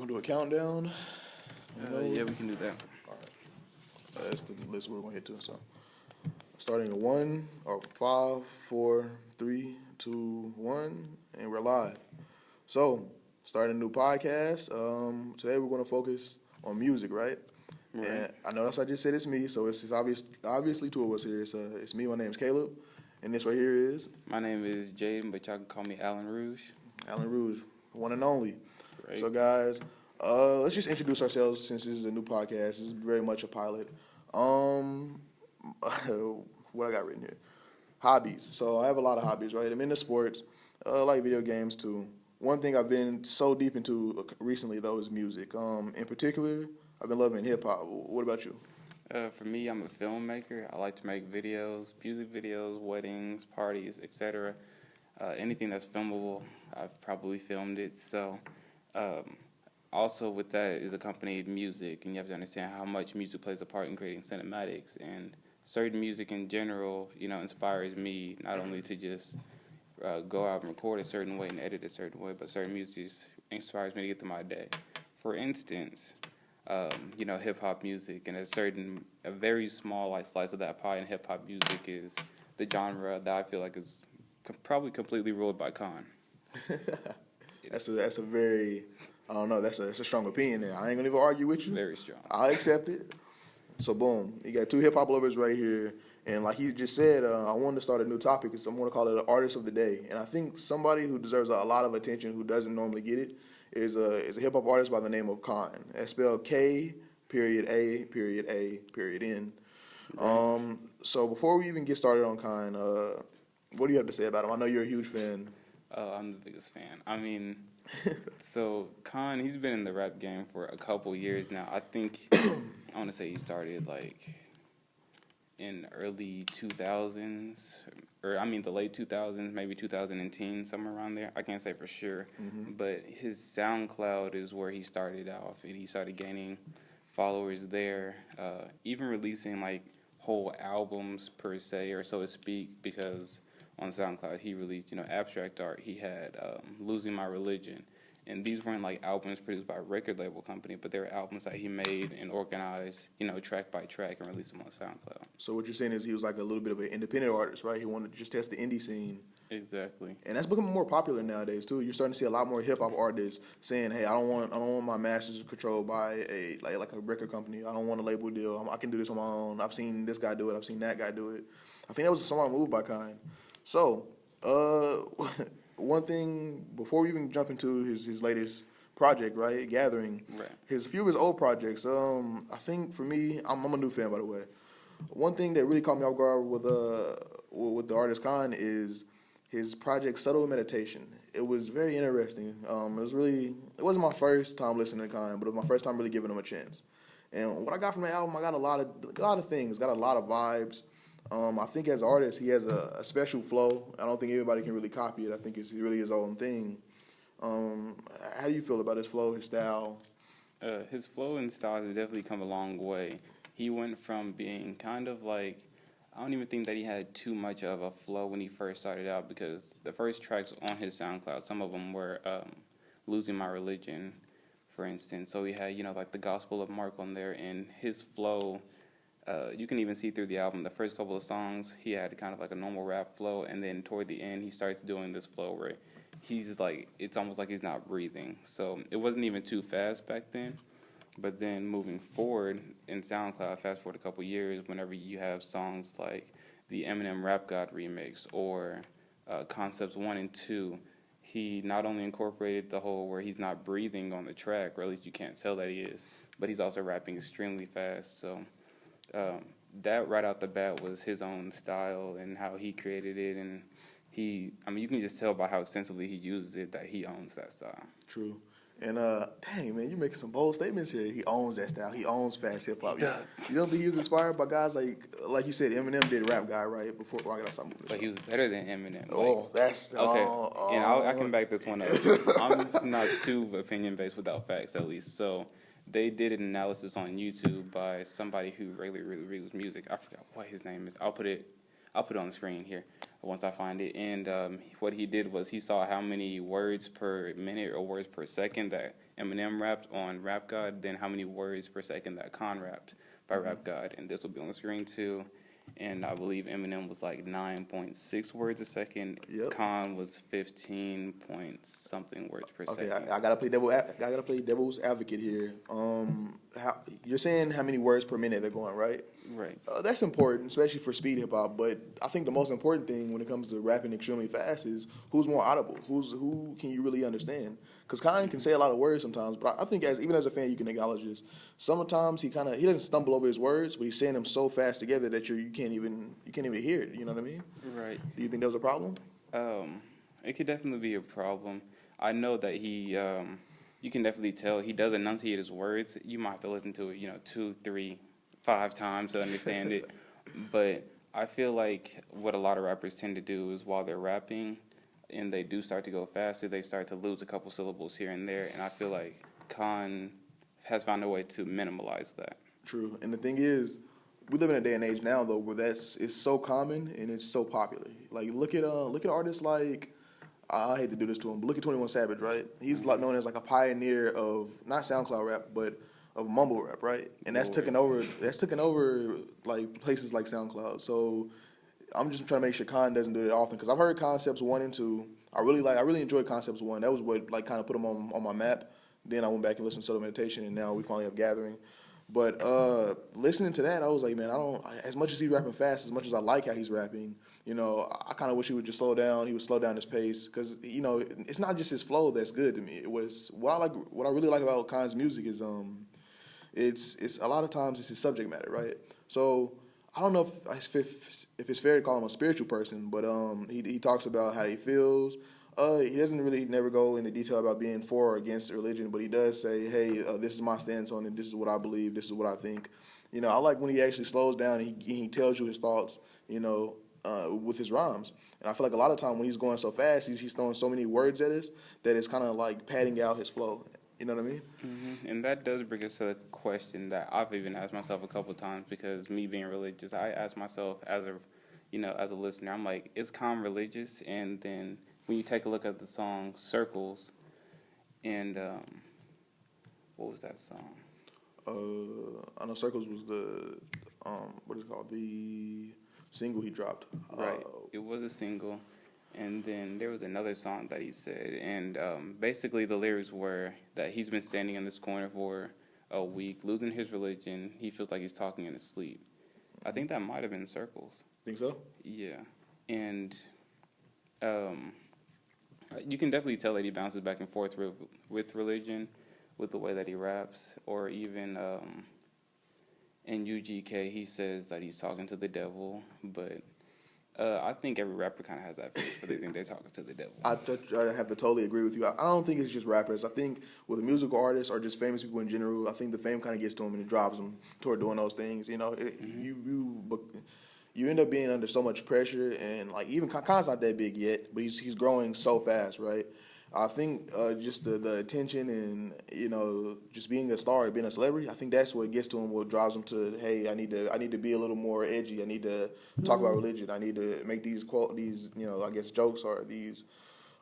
Want to do a countdown? Yeah, we can do that. All right. That's the list we're going to hit to. So, starting at 1, or 5, 4, 3, 2, 1, and we're live. So, starting a new podcast. Today we're going to focus on music, right? Right. And I know that's I just said it's me, so it's obviously two of us here. It's me. My name's Caleb, and this right here is My name is Jaden, but y'all can call me Alan Rouge. Alan Rouge, one and only. Right. So, guys, let's just introduce ourselves since this is a new podcast. This is very much a pilot. What I got written here? Hobbies. So I have a lot of hobbies, right? I'm into sports. I like video games too. One thing I've been so deep into recently though is music. In particular, I've been loving hip hop. What about you? For me, I'm a filmmaker. I like to make videos, music videos, weddings, parties, etc. Anything that's filmable, I've probably filmed it. So, also with that is accompanied music, and you have to understand how much music plays a part in creating cinematics. And certain music in general, inspires me not only to just go out and record a certain way and edit a certain way, but certain music inspires me to get through my day. For instance, hip hop music, and a very small slice of that pie in hip hop music is the genre that I feel like is probably completely ruled by K.A.A.N. That's a very, I don't know, that's a strong opinion there. I ain't gonna even argue with you. Very strong. I accept it. So boom, you got two hip hop lovers right here, and like he just said, I wanted to start a new topic. I want to call it an artist of the day, and I think somebody who deserves a lot of attention who doesn't normally get it is a hip hop artist by the name of K.A.A.N. That's spelled K.A.A.N. So before we even get started on K.A.A.N, what do you have to say about him? I know you're a huge fan. I'm the biggest fan. I mean, so K.A.A.N, he's been in the rap game for a couple years now. I think, I want to say he started in early 2000s, the late 2000s, maybe 2010, somewhere around there. I can't say for sure, but his SoundCloud is where he started off, and he started gaining followers there, even releasing whole albums per se, or so to speak, because on SoundCloud he released, abstract art. He had Losing My Religion. And these weren't albums produced by a record label company, but they were albums that he made and organized, track by track, and released them on SoundCloud. So what you're saying is he was like a little bit of an independent artist, right? He wanted to just test the indie scene. Exactly. And that's becoming more popular nowadays too. You're starting to see a lot more hip hop artists saying, "Hey, I don't want my masters controlled by a record company. I don't want a label deal. I can do this on my own. I've seen this guy do it. I've seen that guy do it." I think that was a smart move by K.A.A.N. So, one thing before we even jump into his latest project, right, Gathering, Right. A few of his old projects. I think for me, I'm a new fan by the way. One thing that really caught me off guard with the artist K.A.A.N is his project Subtle Meditation. It was very interesting. It wasn't my first time listening to K.A.A.N, but it was my first time really giving him a chance. And what I got from the album, I got a lot of things, got a lot of vibes. I think as an artist, he has a special flow. I don't think anybody can really copy it. I think it's really his own thing. How do you feel about his flow, his style? His flow and style has definitely come a long way. He went from being kind of I don't even think that he had too much of a flow when he first started out, because the first tracks on his SoundCloud, some of them were Losing My Religion, for instance. So he had, the Gospel of Mark on there, and his flow, you can even see through the album, the first couple of songs, he had kind of a normal rap flow, and then toward the end, he starts doing this flow where he's it's almost like he's not breathing. So it wasn't even too fast back then. But then moving forward in SoundCloud, fast forward a couple years, whenever you have songs like the Eminem Rap God remix or Concepts 1 and 2, he not only incorporated the whole where he's not breathing on the track, or at least you can't tell that he is, but he's also rapping extremely fast. So that right out the bat was his own style and how he created it. And you can just tell by how extensively he uses it that he owns that style. True. And dang man, you're making some bold statements here. He owns that style. He owns fast hip hop. He does. You don't think he was inspired by guys like you said, Eminem did Rap God, right? Before I got something. But he was better than Eminem. That's okay. And I can back this one up. I'm not too opinion based without facts, at least. So they did an analysis on YouTube by somebody who really reviews music. I forgot what his name is. I'll put it on the screen here once I find it. And what he did was he saw how many words per minute or words per second that Eminem rapped on Rap God, then how many words per second that K.A.A.N rapped by Rap God. And this will be on the screen too. And I believe Eminem was like 9.6 words a second. Yep. K.A.A.N was 15 point something words per Okay, second. I gotta play devil's advocate here. You're saying how many words per minute they're going, right? Right. That's important, especially for speed hip hop. But I think the most important thing when it comes to rapping extremely fast is who's more audible. Who can you really understand? Because K.A.A.N can say a lot of words sometimes, but I think even as a fan, you can acknowledge this. Sometimes he doesn't stumble over his words, but he's saying them so fast together that you can't even hear it. You know what I mean? Right. Do you think that was a problem? It could definitely be a problem. I know that he, you can definitely tell he does enunciate his words. You might have to listen to it, 2, 3, 5 times to understand it. But I feel like what a lot of rappers tend to do is while they're rapping and they do start to go faster, they start to lose a couple syllables here and there. And I feel like K.A.A.N has found a way to minimalize that. True. And the thing is, we live in a day and age now though where it's so common and it's so popular. Like look at artists like I hate to do this to him, but look at 21 Savage, right? He's like known as like a pioneer of not SoundCloud rap, but of mumble rap, right? And that's taken over like places like SoundCloud. So I'm just trying to make sure K.A.A.N doesn't do it often because I've heard Concepts 1 and 2. I really enjoyed Concepts 1. That was what like kind of put him on my map. Then I went back and listened to Subtle Meditation, and now we finally have Gathering. But listening to that, I was like, man, as much as he's rapping fast, as much as I like how he's rapping, I kind of wish he would just slow down. He would slow down his pace because, it's not just his flow that's good to me. It was what I really like about K.A.A.N's music is it's a lot of times it's his subject matter, right? So I don't know if it's fair to call him a spiritual person, but he talks about how he feels. He doesn't really never go into detail about being for or against religion, but he does say, hey, this is my stance on it. This is what I believe. This is what I think. I like when he actually slows down and he tells you his thoughts, with his rhymes. And I feel like a lot of time when he's going so fast, he's throwing so many words at us that it's kind of like padding out his flow. You know what I mean? Mm-hmm. And that does bring us to the question that I've even asked myself a couple of times because me being religious, I ask myself as a listener, I'm like, is K.A.A.N religious? And then when you take a look at the song Circles, and what was that song? I know Circles was the what is it called? The single he dropped. Right. It was a single. And then there was another song that he said. And basically the lyrics were that he's been standing in this corner for a week, losing his religion. He feels like he's talking in his sleep. I think that might have been Circles. Think so? Yeah. And you can definitely tell that he bounces back and forth with religion, with the way that he raps, or even in UGK, he says that he's talking to the devil, but I think every rapper kind of has that face where they think they're talking to the devil. I have to totally agree with you. I don't think it's just rappers. I think with musical artists or just famous people in general, I think the fame kind of gets to them and it drives them toward doing those things. You end up being under so much pressure, and like even K.A.A.N's not that big yet, but he's growing so fast, right? I think just the attention and just being a star, being a celebrity, I think that's what gets to him, what drives him to, hey, I need to be a little more edgy. I need to talk about religion. I need to make these I guess jokes or these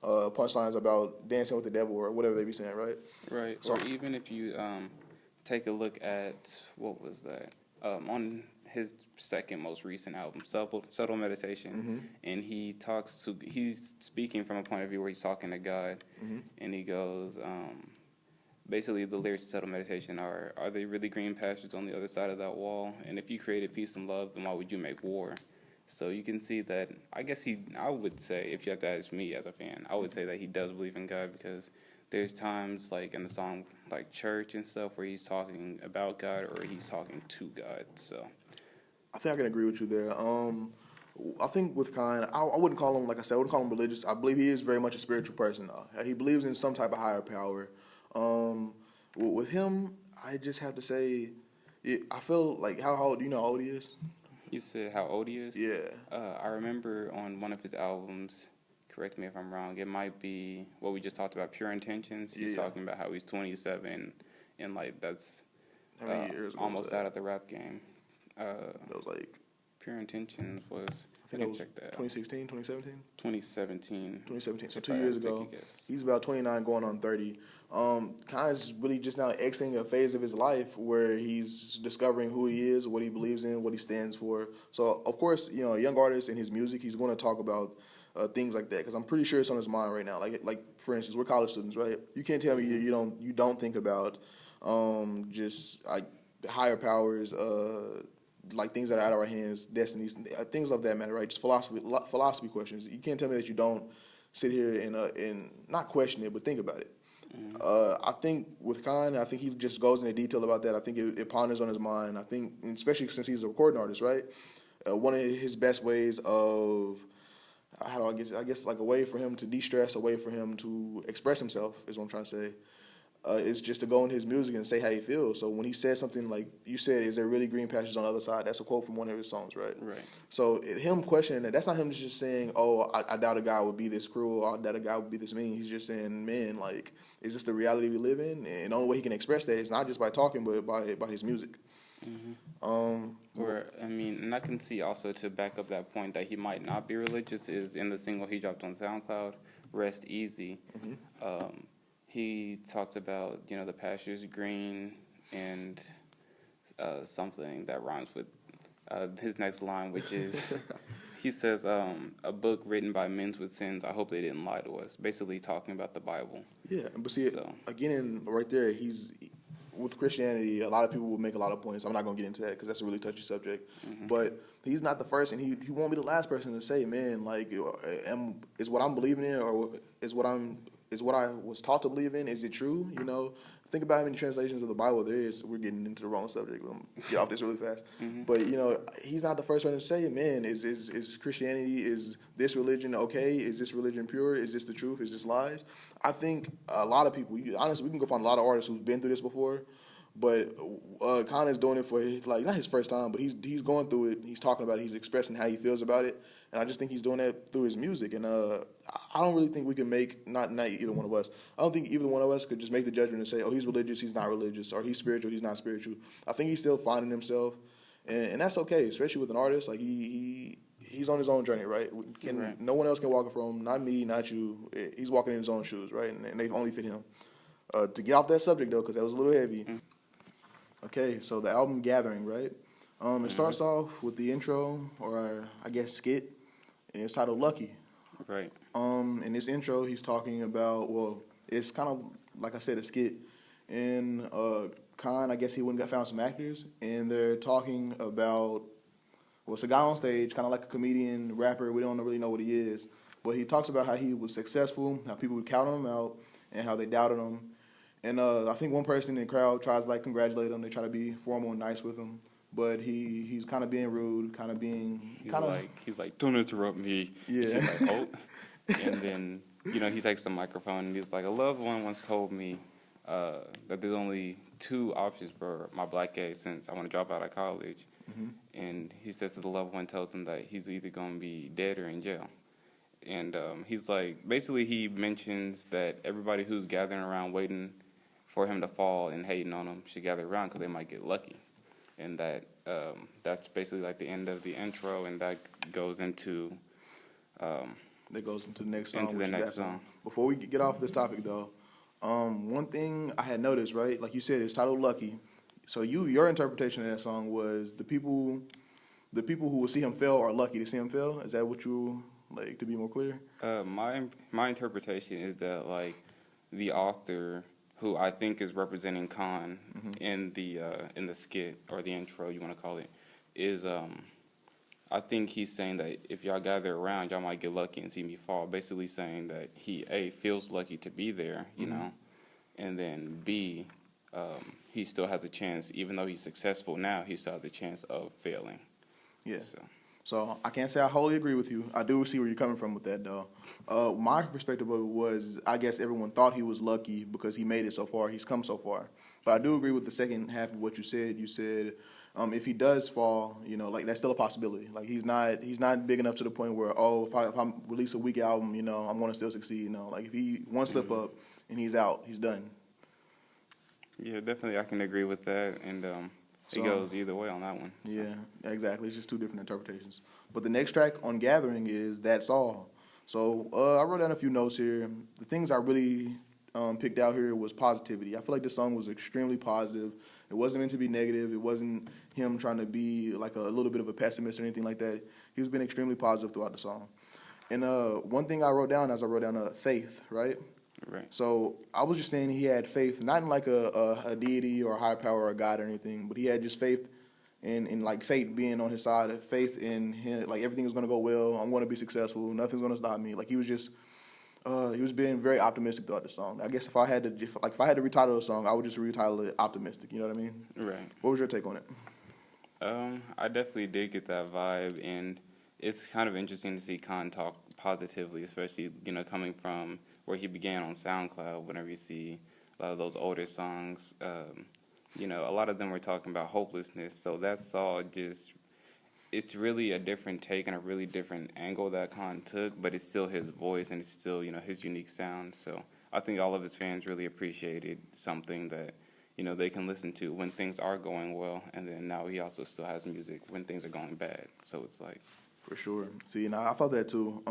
punchlines about dancing with the devil or whatever they be saying, right? Right. So, or even if you take a look at what was that on his second most recent album, Subtle Meditation, and he's speaking from a point of view where he's talking to God, and he goes, basically the lyrics to Subtle Meditation are they really green pastures on the other side of that wall? And if you created peace and love, then why would you make war? So you can see that, I would say, if you have to ask me as a fan, I would say that he does believe in God because there's times like in the song like Church and stuff where he's talking about God or he's talking to God, so. I think I can agree with you there. I think with K.A.A.N, I wouldn't call him, like I said, I wouldn't call him religious. I believe he is very much a spiritual person, though. He believes in some type of higher power. With him, I just have to say, I feel like, how old, do you know how old he is? You said how old he is? Yeah. I remember on one of his albums, correct me if I'm wrong, it might be what we just talked about, Pure Intentions. He's talking about how he's 27 and like that's how many years almost out of the rap game. That was like Pure Intentions was, I think I it can was check that out. 2016, 2017? 2017. 2017, so If 2 I had years to take ago. a guess. He's about 29 going on 30. Kind of really just now exiting a phase of his life where he's discovering who he is, what he believes in, what he stands for. So, of course, a young artist in his music, he's going to talk about things like that because I'm pretty sure it's on his mind right now. Like for instance, we're college students, right? You can't tell me you don't think about just like higher powers, like things that are out of our hands, destinies, things of that matter, right? Just philosophy questions. You can't tell me that you don't sit here and not question it, but think about it. I think with K.A.A.N, I think he just goes into detail about that. I think it ponders on his mind. I think, especially since he's a recording artist, right? One of his best ways of how do I guess like a way for him to de-stress, a way for him to express himself is what I'm trying to say. Is just to go in his music and say how he feels. So when he says something like you said, "Is there really green pastures on the other side?" That's a quote from one of his songs, right? Right. So him questioning that's not him just saying, "Oh, I doubt a guy would be this cruel. I doubt a guy would be this mean." He's just saying, "Man, like, is this the reality we live in?" And the only way he can express that is not just by talking, but by his music. Or, I mean, and I can see also to back up that point that he might not be religious is in the single he dropped on SoundCloud, Rest Easy. He talked about, the pastures green and something that rhymes with his next line, which is, he says, a book written by men with sins, I hope they didn't lie to us. Basically talking about the Bible. Yeah, but see, again, right there, with Christianity, a lot of people will make a lot of points. I'm not going to get into that because that's a really touchy subject. But he's not the first, and he won't be the last person to say, man, like, is what I'm believing in or is what I was taught to believe in, is it true? Think about how many translations of the Bible there is. We're getting into the wrong subject. We'll get off this really fast. But, he's not the first one to say, man, is Christianity, is this religion okay? Is this religion pure? Is this the truth? Is this lies? I think a lot of people, honestly, we can go find a lot of artists who've been through this before. But K.A.A.N is doing it for, like, not his first time, but he's going through it. He's talking about it. He's expressing how he feels about it. And I just think he's doing that through his music. And I don't really think we can make, not either one of us, I don't think either one of us could just make the judgment and say, oh, he's religious, he's not religious, or he's spiritual, he's not spiritual. I think he's still finding himself. And that's okay, especially with an artist. Like, he's on his own journey, right? Right. No one else can walk it for him, not me, not you. He's walking in his own shoes, right? And they only fit him. To get off that subject, though, because that was a little heavy. Okay, so the album Gathering, right? It starts off with the intro, or I guess skit, and it's titled Lucky. Right. In this intro, he's talking about, it's kind of, like I said, a skit. And K.A.A.N, I guess he went and found some actors, and they're talking about, it's a guy on stage, kind of like a comedian, rapper, we don't really know what he is, but he talks about how he was successful, how people would count him out, and how they doubted him. And I think one person in the crowd tries to congratulate him. They try to be formal and nice with him, but he's kind of being rude, kind of being he's like, don't interrupt me. Yeah. And she's like, oh, and then he takes the microphone and he's like, a loved one once told me that there's only two options for my black gay since I want to drop out of college, and he says that the loved one tells him that he's either going to be dead or in jail. And he's like, basically he mentions that everybody who's gathering around waiting for him to fall and hating on him should gather around because they might get lucky. And that's basically like the end of the intro, and that goes into the next song. Into the next song. Before we get off this topic, though, one thing I had noticed, right, like you said, it's titled Lucky. So your interpretation of that song was the people who will see him fail are lucky to see him fail. Is that what you like, to be more clear? My interpretation is that, like, the author, who I think is representing K.A.A.N in the skit or the intro, you want to call it, is I think he's saying that if y'all gather around, y'all might get lucky and see me fall. Basically saying that he feels lucky to be there, you know, and then B, he still has a chance, even though he's successful now, he still has a chance of failing. Yeah. So I can't say I wholly agree with you. I do see where you're coming from with that, though. My perspective of it was, I guess everyone thought he was lucky because he made it so far. He's come so far. But I do agree with the second half of what you said. You said if he does fall, that's still a possibility. Like, he's not big enough to the point where, if I release a weak album, I'm going to still succeed. Like, if he one slip up and he's out, he's done. Yeah, definitely, I can agree with that. And It goes either way on that one. So. Yeah, exactly. It's just two different interpretations. But the next track on Gathering is That's All. So I wrote down a few notes here. The things I really picked out here was positivity. I feel like this song was extremely positive. It wasn't meant to be negative. It wasn't him trying to be like a little bit of a pessimist or anything like that. He was being extremely positive throughout the song. And one thing I wrote down faith, right? Right. So I was just saying he had faith, not in like a deity or a higher power or a God or anything, but he had just faith in like fate being on his side, faith in him, like everything is gonna go well. I'm gonna be successful. Nothing's gonna stop me. Like he was just, he was being very optimistic throughout the song. I guess if I had to retitle the song, I would just retitle it optimistic. You know what I mean? Right. What was your take on it? I definitely did get that vibe, and it's kind of interesting to see K.A.A.N talk positively, especially coming from where he began on SoundCloud. Whenever you see a lot of those older songs, a lot of them were talking about hopelessness. So that's all just, it's really a different take and a really different angle that K.A.A.N took, but it's still his voice and it's still, his unique sound. So I think all of his fans really appreciated something that, they can listen to when things are going well. And then now he also still has music when things are going bad. So it's like. For sure. See, and I thought that too.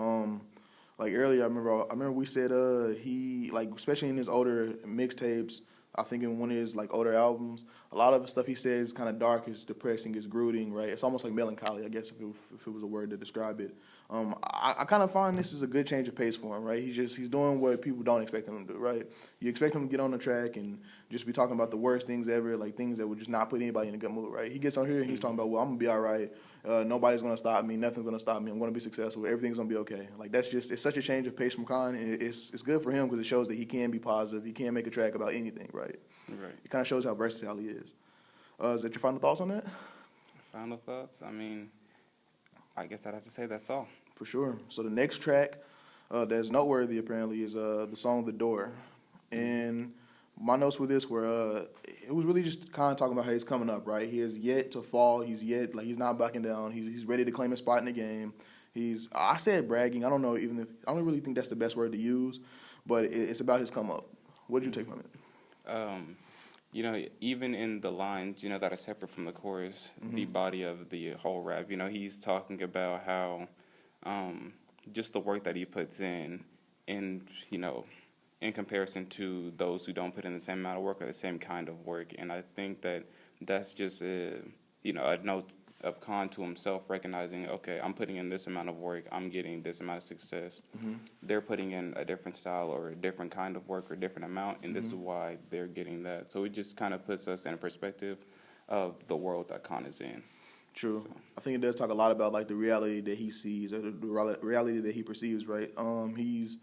Like earlier, I remember we said he, like, especially in his older mixtapes, I think in one of his like older albums, a lot of the stuff he says is kind of dark, it's depressing, it's brooding, right? It's almost like melancholy, I guess, if it was a word to describe it. I kind of find this is a good change of pace for him, right? He's doing what people don't expect him to do, right? You expect him to get on the track and just be talking about the worst things ever, like things that would just not put anybody in a good mood, right? He gets on here and he's talking about, well, I'm gonna be all right. Nobody's gonna stop me. Nothing's gonna stop me. I'm gonna be successful. Everything's gonna be okay. Like it's such a change of pace from K.A.A.N, and it's good for him because it shows that he can be positive. He can make a track about anything, right? Right. It kind of shows how versatile he is. Is that your final thoughts on that? Final thoughts? I mean, I guess I'd have to say that's all. For sure. So the next track that's noteworthy apparently is the song "The Door," and my notes with this were it was really just kind of talking about how he's coming up, right? He has yet to fall. He's not backing down. He's ready to claim a spot in the game. I said bragging. I don't know I don't really think that's the best word to use, but it's about his come up. What did you take from it? Even in the lines, that are separate from the chorus, the body of the whole rap, he's talking about how just the work that he puts in, in comparison to those who don't put in the same amount of work or the same kind of work. And I think that that's just a note of K.A.A.N to himself, recognizing, okay, I'm putting in this amount of work, I'm getting this amount of success. They're putting in a different style or a different kind of work or a different amount, and this is why they're getting that. So it just kind of puts us in a perspective of the world that K.A.A.N is in. True. So. I think it does talk a lot about like the reality that he sees or the reality that he perceives, right? He's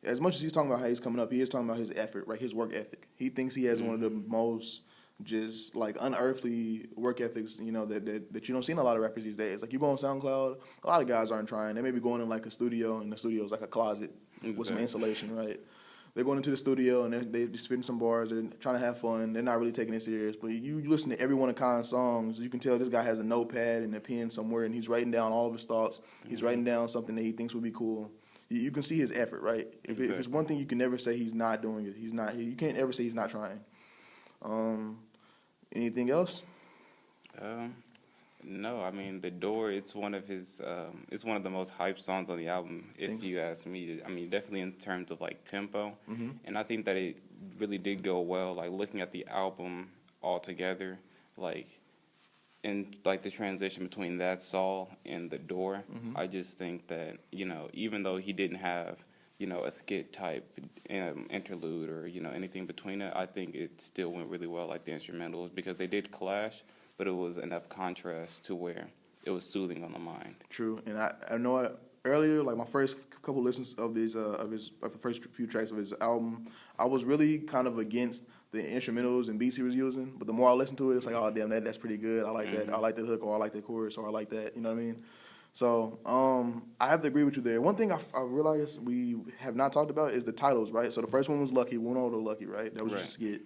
as much as he's talking about how he's coming up, he is talking about his effort, right? His work ethic. He thinks he has one of the most just like unearthly work ethics, that you don't see in a lot of rappers these days. Like you go on SoundCloud, a lot of guys aren't trying. They may be going in like a studio, and the studio is like a closet with some insulation, right? They're going into the studio and they're spitting some bars. They're trying to have fun. They're not really taking it serious. But you listen to every one of K.A.A.N's songs, you can tell this guy has a notepad and a pen somewhere, and he's writing down all of his thoughts. He's writing down something that he thinks would be cool. You can see his effort, right? If it's one thing you can never say he's not doing it. He's not. You can't ever say he's not trying. Anything else? No, I mean The Door. It's one of the most hyped songs on the album, if you ask me. I mean, definitely in terms of like tempo, and I think that it really did go well. Like looking at the album all together, like in like the transition between That's All and The Door, I just think that even though he didn't have a skit type interlude or anything between it, I think it still went really well, like the instrumentals, because they did clash, but it was enough contrast to where it was soothing on the mind. True, and I know earlier, like my first couple listens of the first few tracks of his album, I was really kind of against the instrumentals and beats he was using, but the more I listen to it, it's like, oh damn, that's pretty good. I like that. I like the hook, or I like the chorus, or I like that. You know what I mean? So I have to agree with you there. One thing I realized we have not talked about is the titles, right? So the first one was Lucky, went over to Lucky, right? That was just a skit.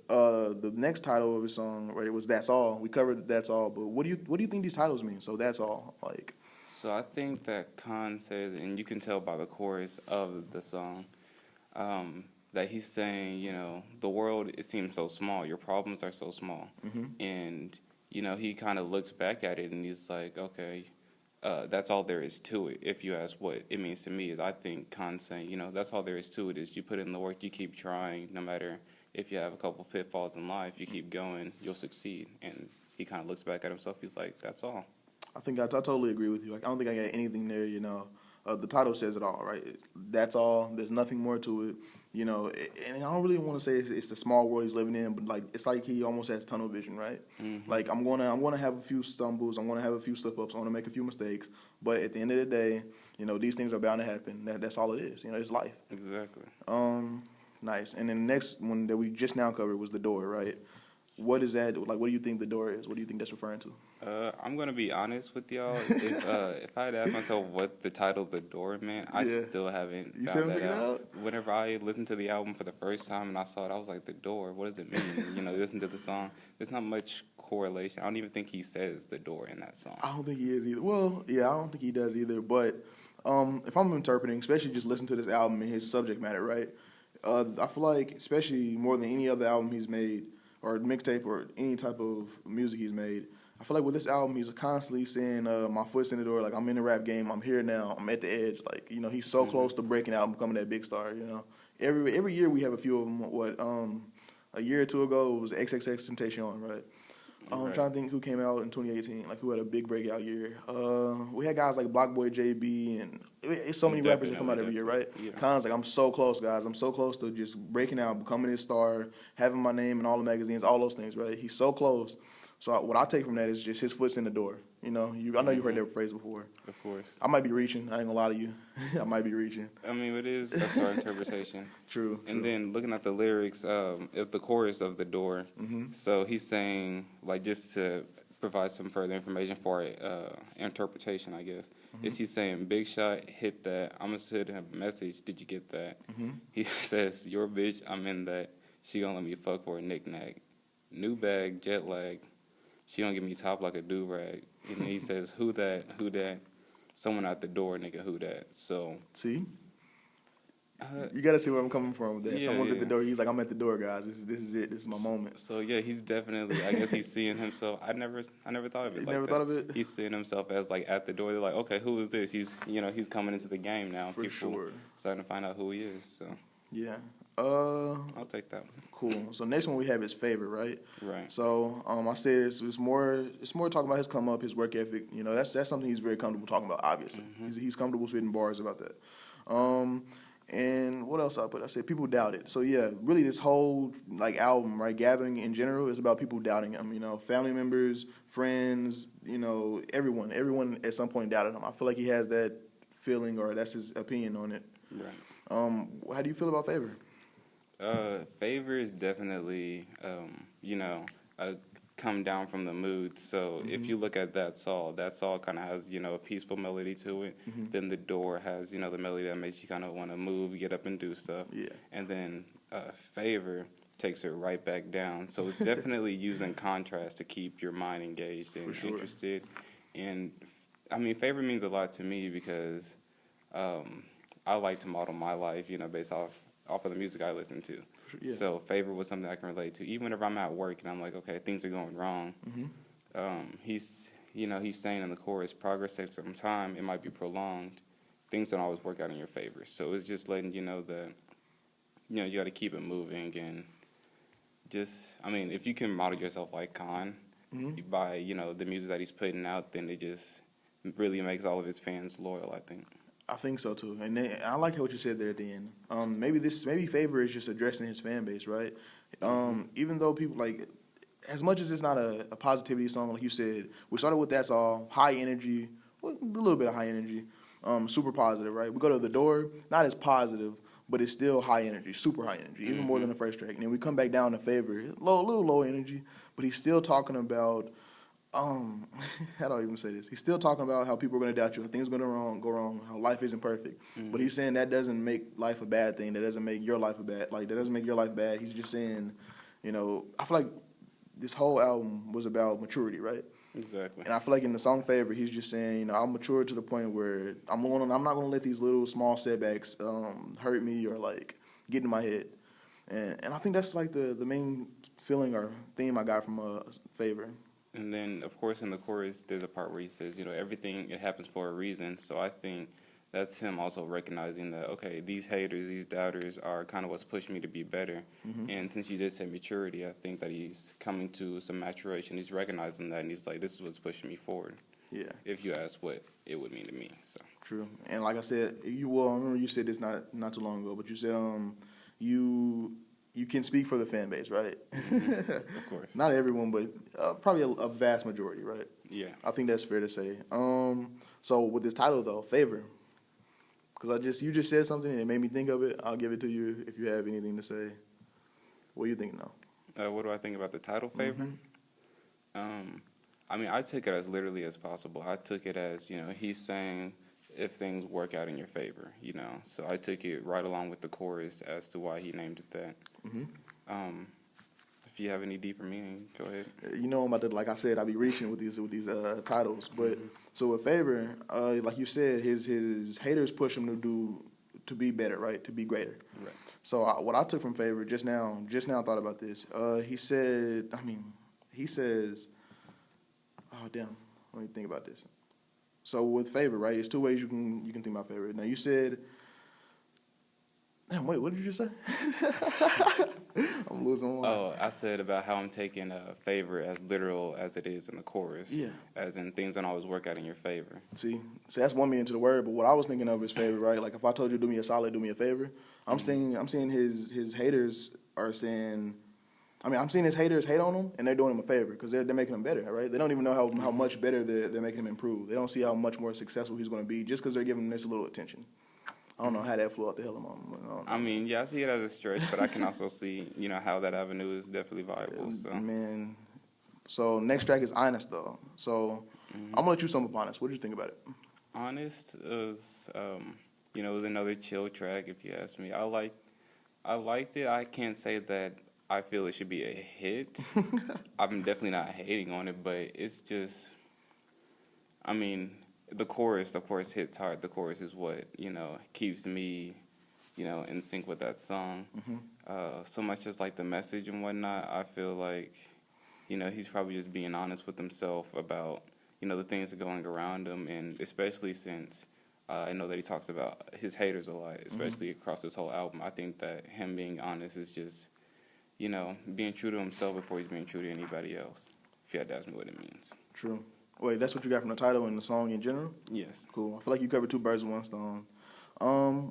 The next title of his song, right, was That's All. We covered That's All, but what do you think these titles mean? So That's All, like. So I think that K.A.A.N says, and you can tell by the chorus of the song, that he's saying, the world, it seems so small. Your problems are so small. And, he kind of looks back at it and he's like, okay, that's all there is to it. If you ask what it means to me, is I think Khan saying, that's all there is to it. Is you put in the work, you keep trying, no matter if you have a couple pitfalls in life, you keep going, you'll succeed. And he kind of looks back at himself. He's like, that's all. I think I totally agree with you. Like, I don't think I got anything there. The title says it all, right? That's all. There's nothing more to it. And I don't really want to say it's the small world he's living in, but like it's like he almost has tunnel vision, right? Mm-hmm. Like I'm gonna have a few stumbles, I'm gonna have a few slip ups, I'm gonna make a few mistakes, but at the end of the day, these things are bound to happen. That's all it is. It's life. Exactly. Nice. And then the next one that we just now covered was The Door, right? What is that? Like, what do you think The Door is? What do you think that's referring to? I'm gonna be honest with y'all. If I had asked myself what the title "The Door" meant, I still haven't You found still that figured it out. out? Whenever I listened to the album for the first time and I saw it, I was like, "The Door. What does it mean?" Listen to the song. There's not much correlation. I don't even think he says "The Door" in that song. I don't think he is either. Well, yeah, I don't think he does either. But if I'm interpreting, especially just listen to this album and his subject matter, right? I feel like, especially more than any other album he's made, or mixtape, or any type of music he's made, I feel like with this album, he's constantly saying, "My foot's in the door. Like I'm in the rap game. I'm here now. I'm at the edge." Like he's so close to breaking out and becoming that big star. Every year we have a few of them. What a year or two ago it was XXXTentacion, right? I'm trying to think who came out in 2018, like who had a big breakout year. We had guys like Blockboy JB, and it's so many rappers that come out every year, right? Yeah. Khan's like, I'm so close, guys. I'm so close to just breaking out, becoming a star, having my name in all the magazines, all those things, right? He's so close. So what I take from that is just his foot's in the door. I know you've heard that phrase before. Of course. I might be reaching. I ain't gonna lie to you. I might be reaching. I mean, it is up to our interpretation. True. And then looking at the lyrics of the chorus of "The Door," so he's saying, like, just to provide some further information for interpretation, I guess, is he's saying, "Big shot, hit that. I'm gonna send him a message. Did you get that?" He says, "Your bitch, I'm in that. She gonna let me fuck for a knick-knack. New bag, jet lag. She gonna give me top like a do-rag." And then he says, Who that? Who that? Someone at the door, nigga, who that?" So, see? You gotta see where I'm coming from with that. Yeah, Someone's at the yeah. door. He's like, I'm at the door, guys. This is it. This is my moment. So yeah, he's definitely. I guess he's seeing himself. I never thought of it. You like never that. thought of it? He's seeing himself as like at the door. They're like, okay, who is this? He's he's coming into the game now. For People sure. starting to find out who he is. So Yeah. I'll take that one. Cool. So next one we have is Favorite, right? Right. So I said it's more talking about his come up, his work ethic. That's something he's very comfortable talking about. Obviously, he's comfortable spitting bars about that. And what else I put? I said people doubt it. So yeah, really this whole like album, right, Gathering in general is about people doubting him. Family members, friends, everyone at some point doubted him. I feel like he has that feeling, or that's his opinion on it. Right. How do you feel about Favor? Favor is definitely, a come down from the mood. So if you look at that song kind of has, a peaceful melody to it. Then The Door has, the melody that makes you kind of want to move, get up and do stuff. Yeah. And then Favor takes it right back down. So it's definitely using contrast to keep your mind engaged and interested. And, I mean, Favor means a lot to me because I like to model my life, based off of the music I listen to. Yeah. So Favor was something I can relate to. Even whenever I'm at work and I'm like, okay, things are going wrong. He's saying in the chorus, progress takes some time. It might be prolonged. Things don't always work out in your favor. So it's just letting you know that, you got to keep it moving and if you can model yourself like K.A.A.N by, the music that he's putting out, then it just really makes all of his fans loyal, I think. I think so too, and I like what you said there at the end. Maybe Favor is just addressing his fan base, right? Even though people like, as much as it's not a positivity song, like you said, we started with That's All, high energy, well, a little bit of high energy, super positive, right? We go to The Door, not as positive, but it's still high energy, super high energy, even more than the first track. And then we come back down to Favor, little low energy, but he's still talking about. How do I even say this? He's still talking about how people are going to doubt you, things are going to go wrong, how life isn't perfect. But he's saying that doesn't make life a bad thing. That doesn't make your life that doesn't make your life bad. He's just saying, I feel like this whole album was about maturity, right? Exactly. And I feel like in the song Favor, he's just saying, I'm mature to the point where I'm not going to let these little small setbacks hurt me or like get in my head. And I think that's like the main feeling or theme I got from Favor. And then, of course, in the chorus, there's a part where he says, everything, it happens for a reason. So I think that's him also recognizing that, okay, these haters, these doubters are kind of what's pushed me to be better. And since you did say maturity, I think that he's coming to some maturation. He's recognizing that, and he's like, this is what's pushing me forward. Yeah. If you ask what it would mean to me. So True. And like I said, I remember you said this not too long ago, but you said you can speak for the fan base, right? of course. Not everyone, but probably a vast majority, right? Yeah. I think that's fair to say. So with this title though, Favor, because you just said something and it made me think of it. I'll give it to you if you have anything to say. What do you think now? What do I think about the title, Favor? I mean, I took it as literally as possible. I took it as, he's saying if things work out in your favor, So I took it right along with the chorus as to why he named it that. If you have any deeper meaning, go ahead. I'm about to, like I said, I'll be reaching with these titles. But so with Favor, like you said, his haters push him to be better, right? To be greater. Right. So what I took from Favor just now thought about this. He says, oh damn, let me think about this. So with Favor, right? It's two ways you can think about Favor. Now you said, damn, wait, what did you just say? I'm losing my mind. Oh, I said about how I'm taking favor as literal as it is in the chorus. Yeah. As in things don't always work out in your favor. See, that's one meaning to the word. But what I was thinking of is favor, right? Like if I told you do me a solid, do me a favor. I'm seeing his haters are saying. I'm seeing his haters hate on him, and they're doing him a favor because they're making him better, right? They don't even know how much better they're making him improve. They don't see how much more successful he's going to be just because they're giving him this little attention. I don't know how that flew out the hell of my. I mean, yeah, I see it as a stretch, but I can also see, how that avenue is definitely viable. So. Man, so next track is Honest though. So I'm gonna let you sum up Honest. What did you think about it? Honest is, it was another chill track. If you ask me, I liked it. I can't say that I feel it should be a hit. I'm definitely not hating on it, but it's just, the chorus, of course, hits hard. The chorus is what, keeps me, in sync with that song. So much as like the message and whatnot, I feel like, he's probably just being honest with himself about, the things that are going around him. And especially since I know that he talks about his haters a lot, especially across this whole album. I think that him being honest is just, being true to himself before he's being true to anybody else. If you had to ask me what it means. True. Wait, that's what you got from the title and the song in general? Yes. Cool. I feel like you covered two birds with one stone.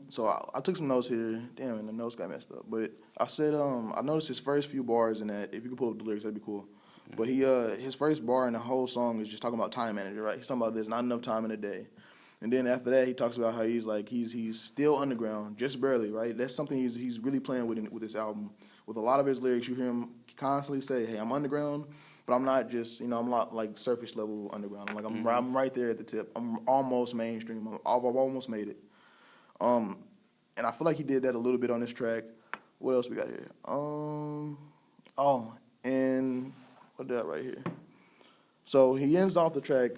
So I took some notes here. Damn, and the notes got messed up. But I said, I noticed his first few bars in that. If you could pull up the lyrics, that'd be cool. But his first bar in the whole song is just talking about time manager, right? He's talking about there's not enough time in a day. And then after that, he talks about how he's still underground, just barely, right? That's something he's really playing with this album. With a lot of his lyrics, you hear him constantly say, "Hey, I'm underground, but I'm not just, I'm not like surface level underground. I'm right there at the tip. I'm almost mainstream. I've almost made it." And I feel like he did that a little bit on this track. What else we got here? And what did I write here? So he ends off the track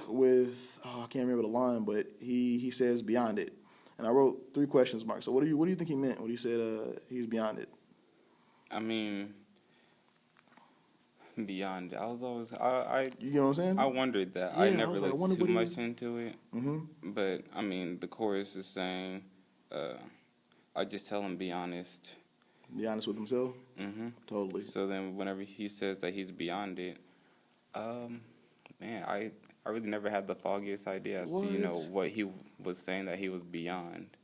with I can't remember the line, but he says beyond it, and I wrote 3 questions marks. So what do you think he meant when he said he's beyond it? Beyond it. I was always I you know what I'm saying? I wondered that. Yeah, I never I looked too much into it. But the chorus is saying, I just tell him be honest. Be honest with himself. Totally. So then, whenever he says that he's beyond it, I really never had the foggiest idea as to what he was saying that he was beyond.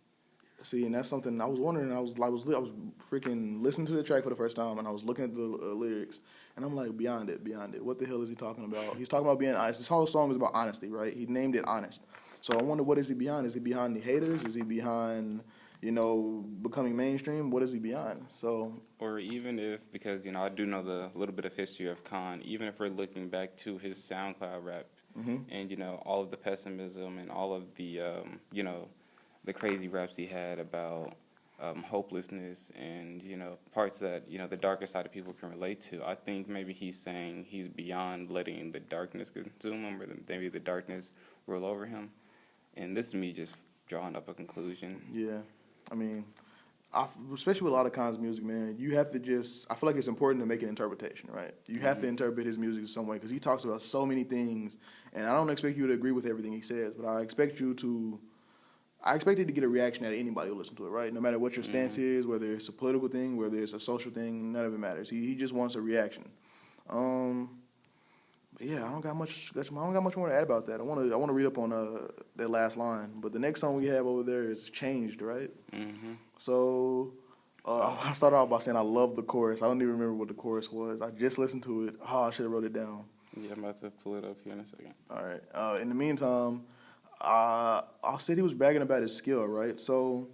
See, and that's something I was wondering. I was freaking listening to the track for the first time, and I was looking at the lyrics, and I'm like, beyond it. What the hell is he talking about? He's talking about being honest. This whole song is about honesty, right? He named it Honest. So I wonder, what is he beyond? Is he behind the haters? Is he behind, becoming mainstream? What is he beyond? So, or even if, because I do know the little bit of history of K.A.A.N. Even if we're looking back to his SoundCloud rap, and all of the pessimism and all of the the crazy raps he had about hopelessness and, parts that, the darker side of people can relate to. I think maybe he's saying he's beyond letting the darkness consume him, or maybe the darkness roll over him. And this is me just drawing up a conclusion. Yeah. especially with a lot of Khan's music, man, you have to just. I feel like it's important to make an interpretation, right? You have to interpret his music in some way because he talks about so many things, and I don't expect you to agree with everything he says, but I expect you to. I expected to get a reaction out of anybody who listens to it, right? No matter what your stance is, whether it's a political thing, whether it's a social thing, none of it matters. He just wants a reaction. But yeah, I don't got much more to add about that. I want to read up on that last line. But the next song we have over there is Changed, right? Mm-hmm. So I started off by saying I love the chorus. I don't even remember what the chorus was. I just listened to it. Oh, I should have wrote it down. Yeah, I'm about to pull it up here in a second. All right. In the meantime, I said he was bragging about his skill, right? So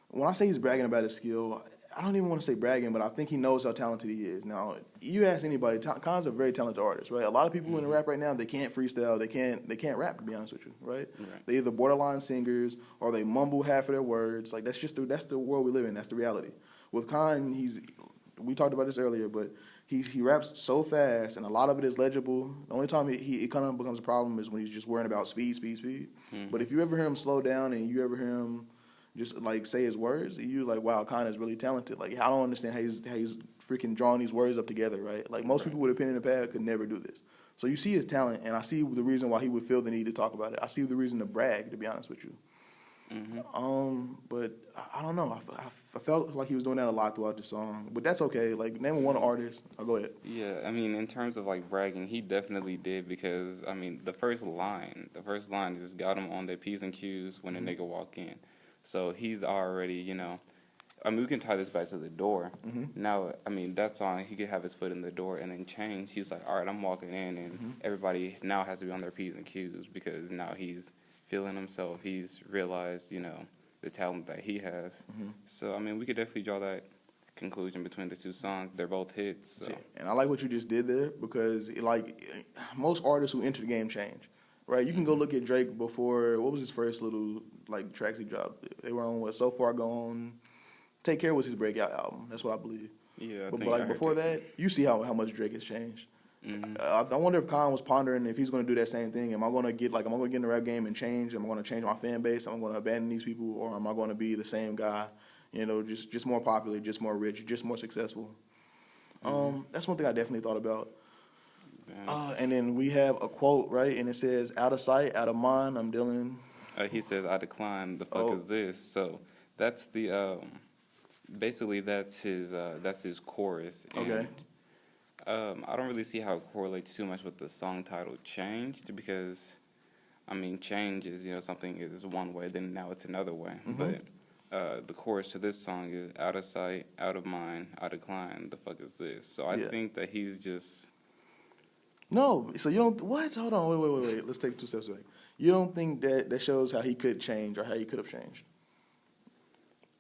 when I say he's bragging about his skill, I don't even want to say bragging, but I think he knows how talented he is. Now, you ask anybody, Khan's a very talented artist, right? A lot of people in the rap right now, they can't freestyle, they can't rap, to be honest with you, right? They either borderline singers or they mumble half of their words. Like that's the world we live in. That's the reality. With K.A.A.N, we talked about this earlier, but he raps so fast, and a lot of it is legible. The only time it kind of becomes a problem is when he's just worrying about speed. But if you ever hear him slow down and you ever hear him just like say his words, you like, wow, K.A.A.N is really talented. Like I don't understand how he's freaking drawing these words up together, right? Like most people with a pen and a pad could never do this. So you see his talent, and I see the reason why he would feel the need to talk about it. I see the reason to brag, to be honest with you. But I don't know. I felt like he was doing that a lot throughout the song, but that's okay. Like name one artist. I'll go ahead. Yeah, I mean, in terms of like bragging, he definitely did because I mean, the first line just got him on their P's and Q's when a nigga walk in. So he's already, I mean, we can tie this back to the door. Now, I mean, that song, he could have his foot in the door and then change. He's like, all right, I'm walking in, and everybody now has to be on their P's and Q's because now he's feeling himself. He's realized, the talent that he has. So, I mean, we could definitely draw that conclusion between the two songs. They're both hits. So. And I like what you just did there because, most artists who enter the game change. Right, you can go look at Drake before. What was his first little tracks he dropped? They were on So Far Gone. Take Care was his breakout album. That's what I believe. Yeah, but before that, you see how much Drake has changed. I wonder if K.A.A.N was pondering if he's going to do that same thing. Am I going to get in the rap game and change? Am I going to change my fan base? Am I going to abandon these people, or am I going to be the same guy? Just more popular, just more rich, just more successful. That's one thing I definitely thought about. And then we have a quote, right? And it says, "Out of sight, out of mind, I'm dealing." He says, "I decline. The fuck is this?" So that's the basically that's his chorus. Okay. And, I don't really see how it correlates too much with the song title "Changed" because, I mean, change is something is one way, then now it's another way. But the chorus to this song is "Out of sight, out of mind, I decline. The fuck is this?" So I think that he's just. No, so you don't. What? Hold on, wait. Let's take 2 steps back. You don't think that shows how he could change or how he could have changed?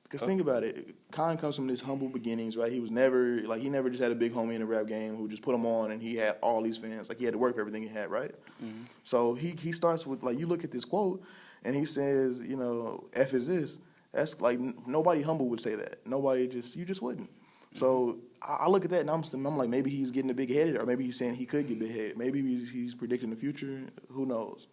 Because think about it. K.A.A.N comes from his humble beginnings, right? He was never he never just had a big homie in the rap game who just put him on and he had all these fans. Like he had to work for everything he had, right? So he starts with you look at this quote and he says, "F is this." That's nobody humble would say that. Nobody you just wouldn't. So I look at that and I'm like, maybe he's getting a big headed, or maybe he's saying he could get big headed. Maybe he's predicting the future. Who knows?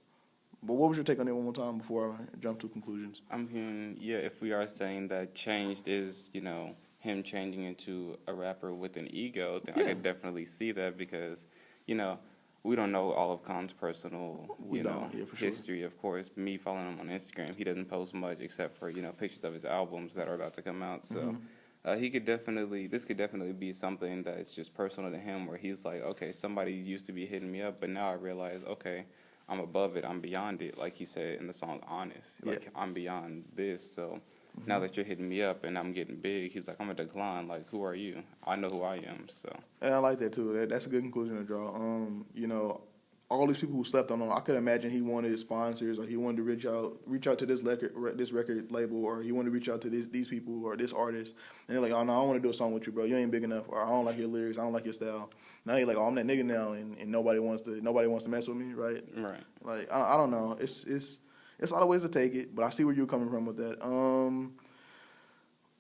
But what was your take on it one more time before I jump to conclusions? I mean, yeah, if we are saying that changed is, him changing into a rapper with an ego, then I could definitely see that because, we don't know all of K.A.A.N's personal, history. Of course, me following him on Instagram, he doesn't post much except for, pictures of his albums that are about to come out. So this could definitely be something that's just personal to him where he's like, okay, somebody used to be hitting me up, but now I realize, okay, I'm above it. I'm beyond it. Like he said in the song Honest. I'm beyond this. So now that you're hitting me up and I'm getting big, he's like, I'm going to decline. Like, who are you? I know who I am. So. And I like that, too. That's a good conclusion to draw. All these people who slept on him, I could imagine he wanted sponsors, or he wanted to reach out to this record label, or he wanted to reach out to these people or this artist, and they're like, "Oh no, I want to do a song with you, bro. You ain't big enough," or "I don't like your lyrics, I don't like your style." Now he's like, "Oh, I'm that nigga now, and nobody wants to mess with me, right?" Right. Like I don't know. It's a lot of ways to take it, but I see where you're coming from with that.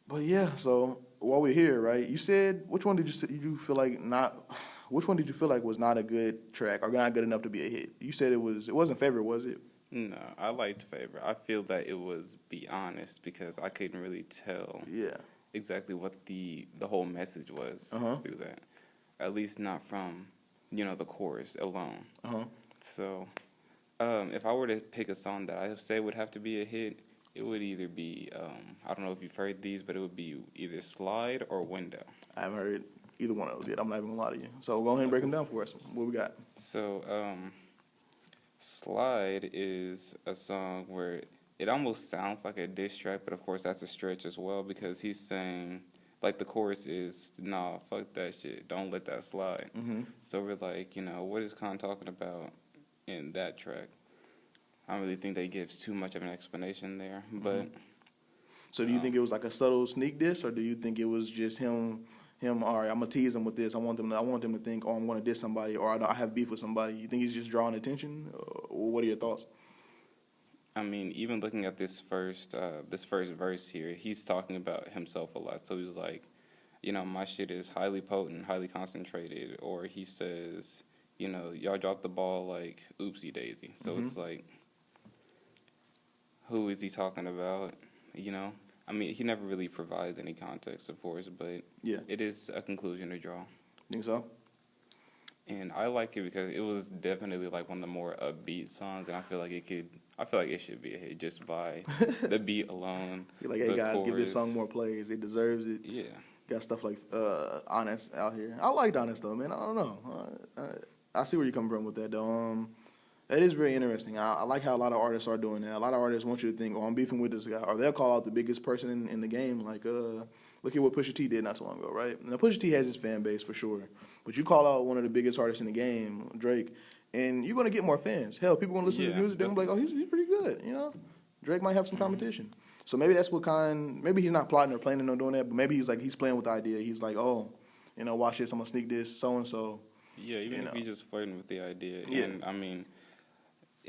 But yeah, so while we're here, right? You said which one did you feel like not? Which one did you feel like was not a good track or not good enough to be a hit? You said it wasn't Favorite, was it? No, I liked Favorite. I feel that it was Be Honest because I couldn't really tell. Yeah. exactly what the whole message was Uh-huh. through that. At least not from, the chorus alone. Uh-huh. So, if I were to pick a song that I say would have to be a hit, it would either be, I don't know if you've heard these, but it would be either Slide or Window. I haven't heard either one of those yet. I'm not even gonna lie to you. So go ahead and break them down for us. What we got? So, Slide is a song where it almost sounds like a diss track, but of course that's a stretch as well because he's saying, like the chorus is, nah, fuck that shit, don't let that slide. Mm-hmm. So we're like, what is Khan talking about in that track? I don't really think that gives too much of an explanation there, but So do you think it was like a subtle sneak diss, or do you think it was just him? All right, I'm gonna tease him with this. I want them to think, oh, I'm gonna diss somebody, or I have beef with somebody. You think he's just drawing attention? Or what are your thoughts? I mean, even looking at this first verse here, he's talking about himself a lot. So he's like, my shit is highly potent, highly concentrated, or he says, y'all dropped the ball like oopsie daisy. So it's like, who is he talking about? I mean, he never really provides any context, of course, but Yeah. it is a conclusion to draw. Think so? And I like it because it was definitely like one of the more upbeat songs, and I feel like it should be a hit just by the beat alone. You're like, hey the guys, give this chorus. song more plays. It deserves it. Yeah. Got stuff like Honest out here. I liked Honest though, man. I don't know. I see where you're coming from with that though. That is very interesting. I like how a lot of artists are doing that. A lot of artists want you to think, oh, I'm beefing with this guy. Or they'll call out the biggest person in the game. Like, look at what Pusha T did not too long ago, right? Now, Pusha T has his fan base for sure. But you call out one of the biggest artists in the game, Drake, and you're going to get more fans. Hell, people going to listen to the music. They're going to be like, oh, he's pretty good, Drake might have some competition. So maybe that's maybe he's not plotting or planning on doing that, but maybe he's playing with the idea. He's like, oh, watch this. I'm going to sneak this so-and-so. Yeah, even if he's just flirting with the idea. Yeah. And, I mean...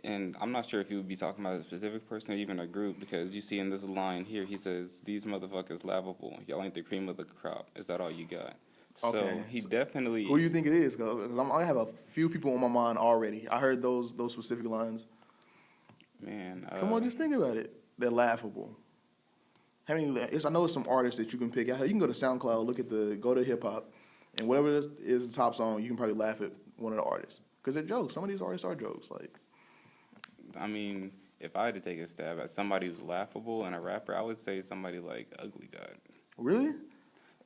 And I'm not sure if he would be talking about a specific person or even a group, because you see in this line here, he says, these motherfuckers laughable. Y'all ain't the cream of the crop. Is that all you got? Okay. So he definitely... Who do you think it is? Because I have a few people on my mind already. I heard those specific lines. Man. Come on, just think about it. They're laughable. I know it's some artists that you can pick out. You can go to SoundCloud, go to hip hop, and whatever is the top song, you can probably laugh at one of the artists. Because they're jokes. Some of these artists are jokes. Like... I mean, if I had to take a stab at somebody who's laughable and a rapper, I would say somebody like Ugly God. Really?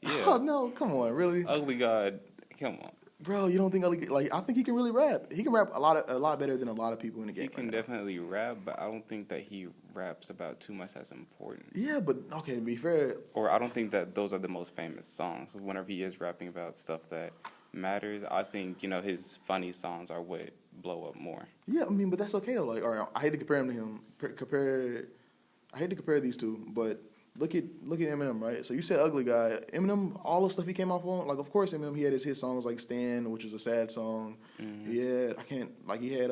Yeah. Oh, no, come on, really? Ugly God, come on. Bro, you don't think I think he can really rap. He can rap a lot better than a lot of people in the game. He can definitely rap, but I don't think that he raps about too much that's important. Yeah, but okay, to be fair. Or I don't think that those are the most famous songs. Whenever he is rapping about stuff that matters, I think, his funny songs are what blow up more. Yeah, I mean, but that's okay though. Like, all right, I hate to compare him to him. I hate to compare these two, but look at Eminem, right? So you said Ugly Guy. Eminem, all the stuff he came off on, like, of course, Eminem, he had his hit songs like Stan, which is a sad song. Mm-hmm. He had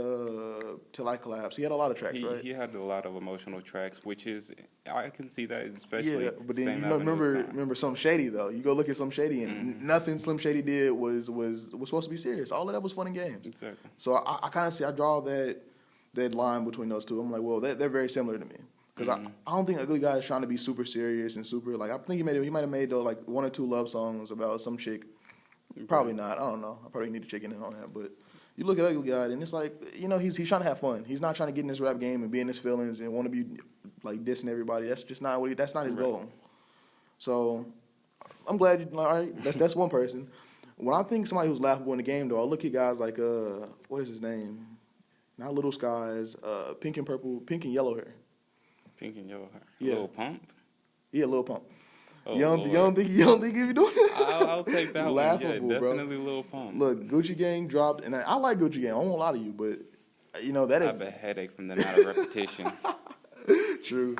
Till I Collapse. He had a lot of tracks, right? He had a lot of emotional tracks, which is, I can see that, especially. Yeah, but then remember Some Shady though. You go look at Some Shady, and nothing Slim Shady did was supposed to be serious. All of that was fun and games. Exactly. So I kind of see, I draw that line between those two. I'm like, well, they're very similar to me. Because I don't think Ugly Guy is trying to be super serious and super, like, I think he might have made, though, like, one or two love songs about some chick. Probably not. I don't know. I probably need to check in on that. But you look at Ugly Guy, and it's like, he's trying to have fun. He's not trying to get in this rap game and be in his feelings and want to be, like, dissing everybody. That's just not that's not his goal. So I'm glad all right, that's one person. When I think somebody who's laughable in the game, though, I look at guys like, what is his name? Not Little Skies, pink and yellow hair. Pink and yellow hair. Yeah. Lil Pump? Yeah, Lil Pump. Oh, you don't think if you doing that? I'll take that Laughable, one. Yeah, bro. definitely Lil Pump. Look, Gucci Gang dropped, and I like Gucci Gang. I won't lie to you, but that I is have a headache from the amount of repetition. true.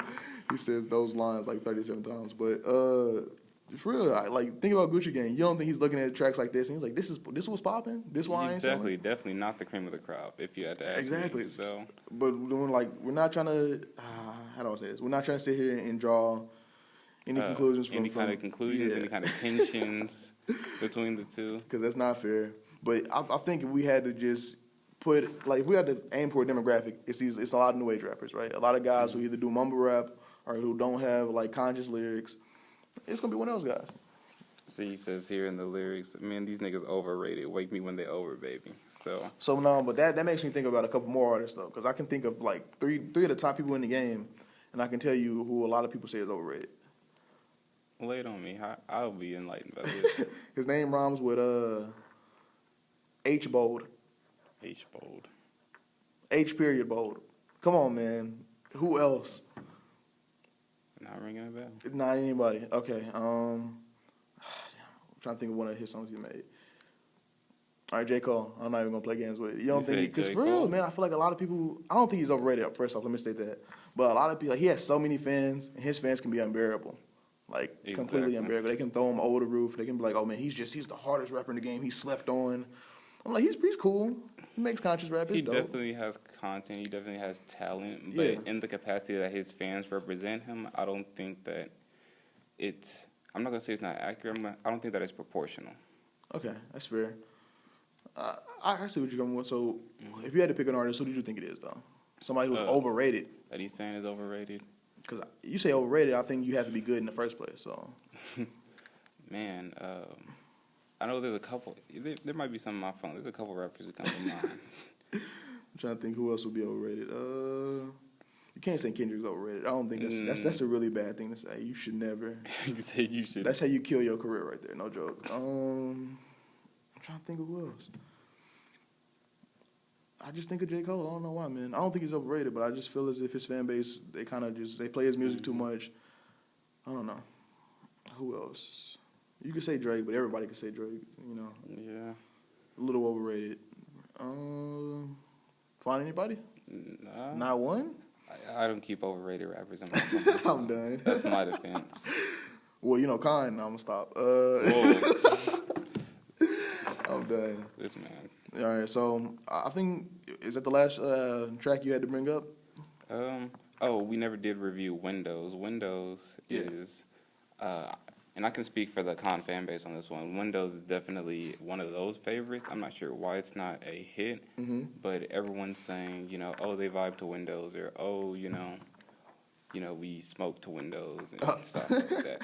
He says those lines like 37 times, but for real, think about Gucci Gang. You don't think he's looking at tracks like this and he's like, this was popping. This why I ain't selling? Definitely not the cream of the crop. If you had to ask Exactly. me. So, but we're not trying to. How do I say this? We're not trying to sit here and draw any conclusions from any kind of conclusions, any kind of tensions between the two. Because that's not fair. But I think if we had to just if we had to aim for a demographic, it's a lot of new age rappers, right? A lot of guys who either do mumble rap or who don't have like conscious lyrics. It's gonna be one of those guys. See, he says here in the lyrics, man, these niggas overrated. Wake me when they over, baby. So no, but that makes me think about a couple more artists though, because I can think of like three of the top people in the game, and I can tell you who a lot of people say is overrated. lay it on me. I'll be enlightened by this. His name rhymes with H bold, H bold. H period bold. Come on, man. Who else? Not ringing a bell. Not anybody. Okay. I'm trying to think of one of his songs he made. All right, J. Cole. I'm not even gonna play games with it. You don't think? Because for real, man, I feel like a lot of people. I don't think he's overrated. First off, let me state that. But a lot of people, like, he has so many fans, and his fans can be unbearable, like completely unbearable. They can throw him over the roof. They can be like, "Oh man, he's the hardest rapper in the game. He's slept on." I'm like, he's cool. He makes conscious rap. It's dope. He definitely has content. He definitely has talent. But in the capacity that his fans represent him, I don't think that it's. I'm not gonna say it's not accurate. I don't think that it's proportional. Okay, that's fair. I see what you're going with. So, if you had to pick an artist, who did you think it is, though? Somebody who's overrated. That he's saying is overrated. Because you say overrated, I think you have to be good in the first place. So, man, I know there's a couple. There might be some on my phone. There's a couple rappers that come to mind. I'm trying to think who else would be overrated. You can't say Kendrick's overrated. I don't think that's a really bad thing to say. You should never. You say you should. That's how you kill your career right there. No joke. I'm trying to think of who else. I just think of J. Cole. I don't know why, man. I don't think he's overrated, but I just feel as if his fan base, they kind of they play his music too much. I don't know. Who else? You could say Drake, but everybody could say Drake, you know. Yeah. A little overrated. Find anybody? Nah. Not one? I don't keep overrated rappers in my phone. I'm done. That's my defense. Well, you know, K.A.A.N. No, I'm going to stop. I'm done. This man. All right, so I think, is that the last track you had to bring up? We never did review Windows. Windows is, and I can speak for the K.A.A.N fan base on this one. Windows is definitely one of those favorites. I'm not sure why it's not a hit, but everyone's saying, oh, they vibe to Windows, or oh, we smoke to Windows and stuff like that.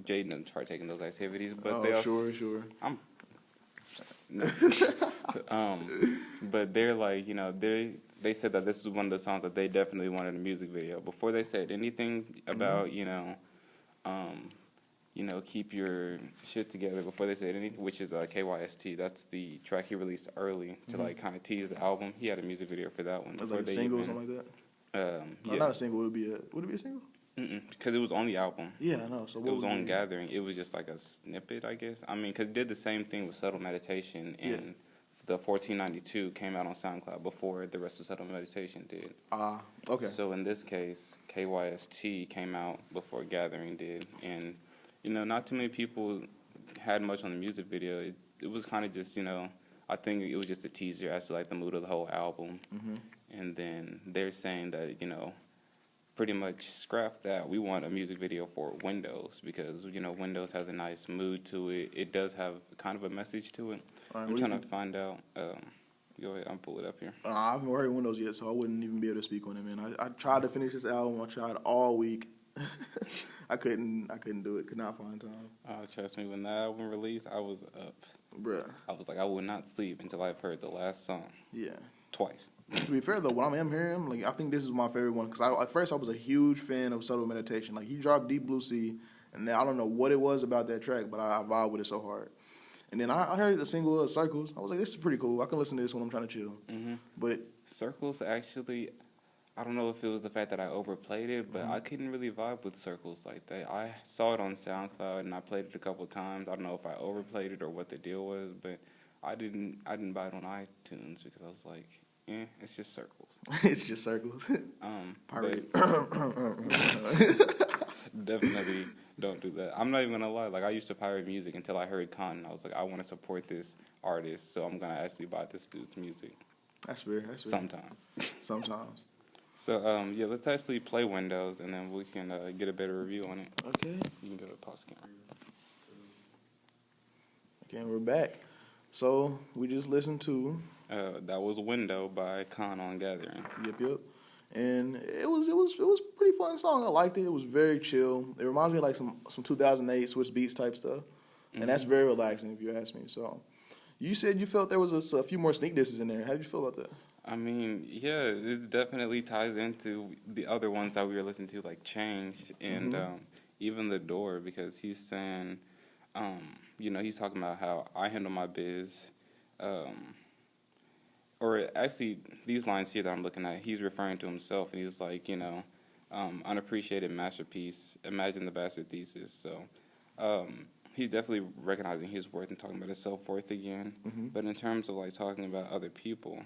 Jaden doesn't partake in those activities, but they also, sure. But they're like, they said that this is one of the songs that they definitely wanted a music video. Before they said anything about, keep your shit together. Before they said anything, which is KYST. That's the track he released early to kind of tease the album. He had a music video for that one. It was like a single or something like that. No, not a single. Would it be a single? Because it was on the album. Yeah, I know. So it was on Gathering. It was just like a snippet, I guess. I mean, because it did the same thing with Subtle Meditation, and the 1492 came out on SoundCloud before the rest of Subtle Meditation did. Okay. So in this case, KYST came out before Gathering did, and not too many people had much on the music video. It was kind of just, I think it was just a teaser as to like the mood of the whole album, and then they're saying that pretty much scrap that. We want a music video for Windows because, Windows has a nice mood to it. It does have kind of a message to it. I'm trying to find out. Go ahead, I'll pull it up here. I haven't heard Windows yet, so I wouldn't even be able to speak on it, man. I tried to finish this album. I tried all week. I couldn't do it. Could not find time. Trust me, when that album released, I was up. Bruh. I was like, I would not sleep until I've heard the last song. Yeah. Twice. To be fair, though, when I'm hearing him, I think this is my favorite one. Because at first, I was a huge fan of Subtle Meditation. Like, he dropped Deep Blue Sea, and then I don't know what it was about that track, but I vibe with it so hard. And then I heard the single Circles. I was like, this is pretty cool. I can listen to this when I'm trying to chill. But Circles, actually, I don't know if it was the fact that I overplayed it, but I couldn't really vibe with Circles like that. I saw it on SoundCloud, and I played it a couple of times. I don't know if I overplayed it or what the deal was, but I didn't buy it on iTunes because I was like, it's just Circles. It's just Circles. Pirate. Definitely don't do that. I'm not even gonna lie. Like, I used to pirate music until I heard K.A.A.N. I was like, I want to support this artist, so I'm gonna actually buy this dude's music. That's fair. Sometimes. So let's actually play Windows, and then we can get a better review on it. Okay. You can go to pause camera. Okay, we're back. So we just listened to. That was Window by K.A.A.N on Gathering. Yep. And it was a pretty fun song. I liked it. It was very chill. It reminds me of like some 2008 Swiss Beats type stuff, and that's very relaxing if you ask me. So, you said you felt there was a few more sneak disses in there. How did you feel about that? I mean, yeah, it definitely ties into the other ones that we were listening to, like Changed and even The Door, because he's saying, he's talking about how I handle my biz. Or actually, these lines here that I'm looking at, he's referring to himself, and he's like, unappreciated masterpiece, imagine the bastard thesis. So he's definitely recognizing his worth and talking about his self-worth again. But in terms of, like, talking about other people,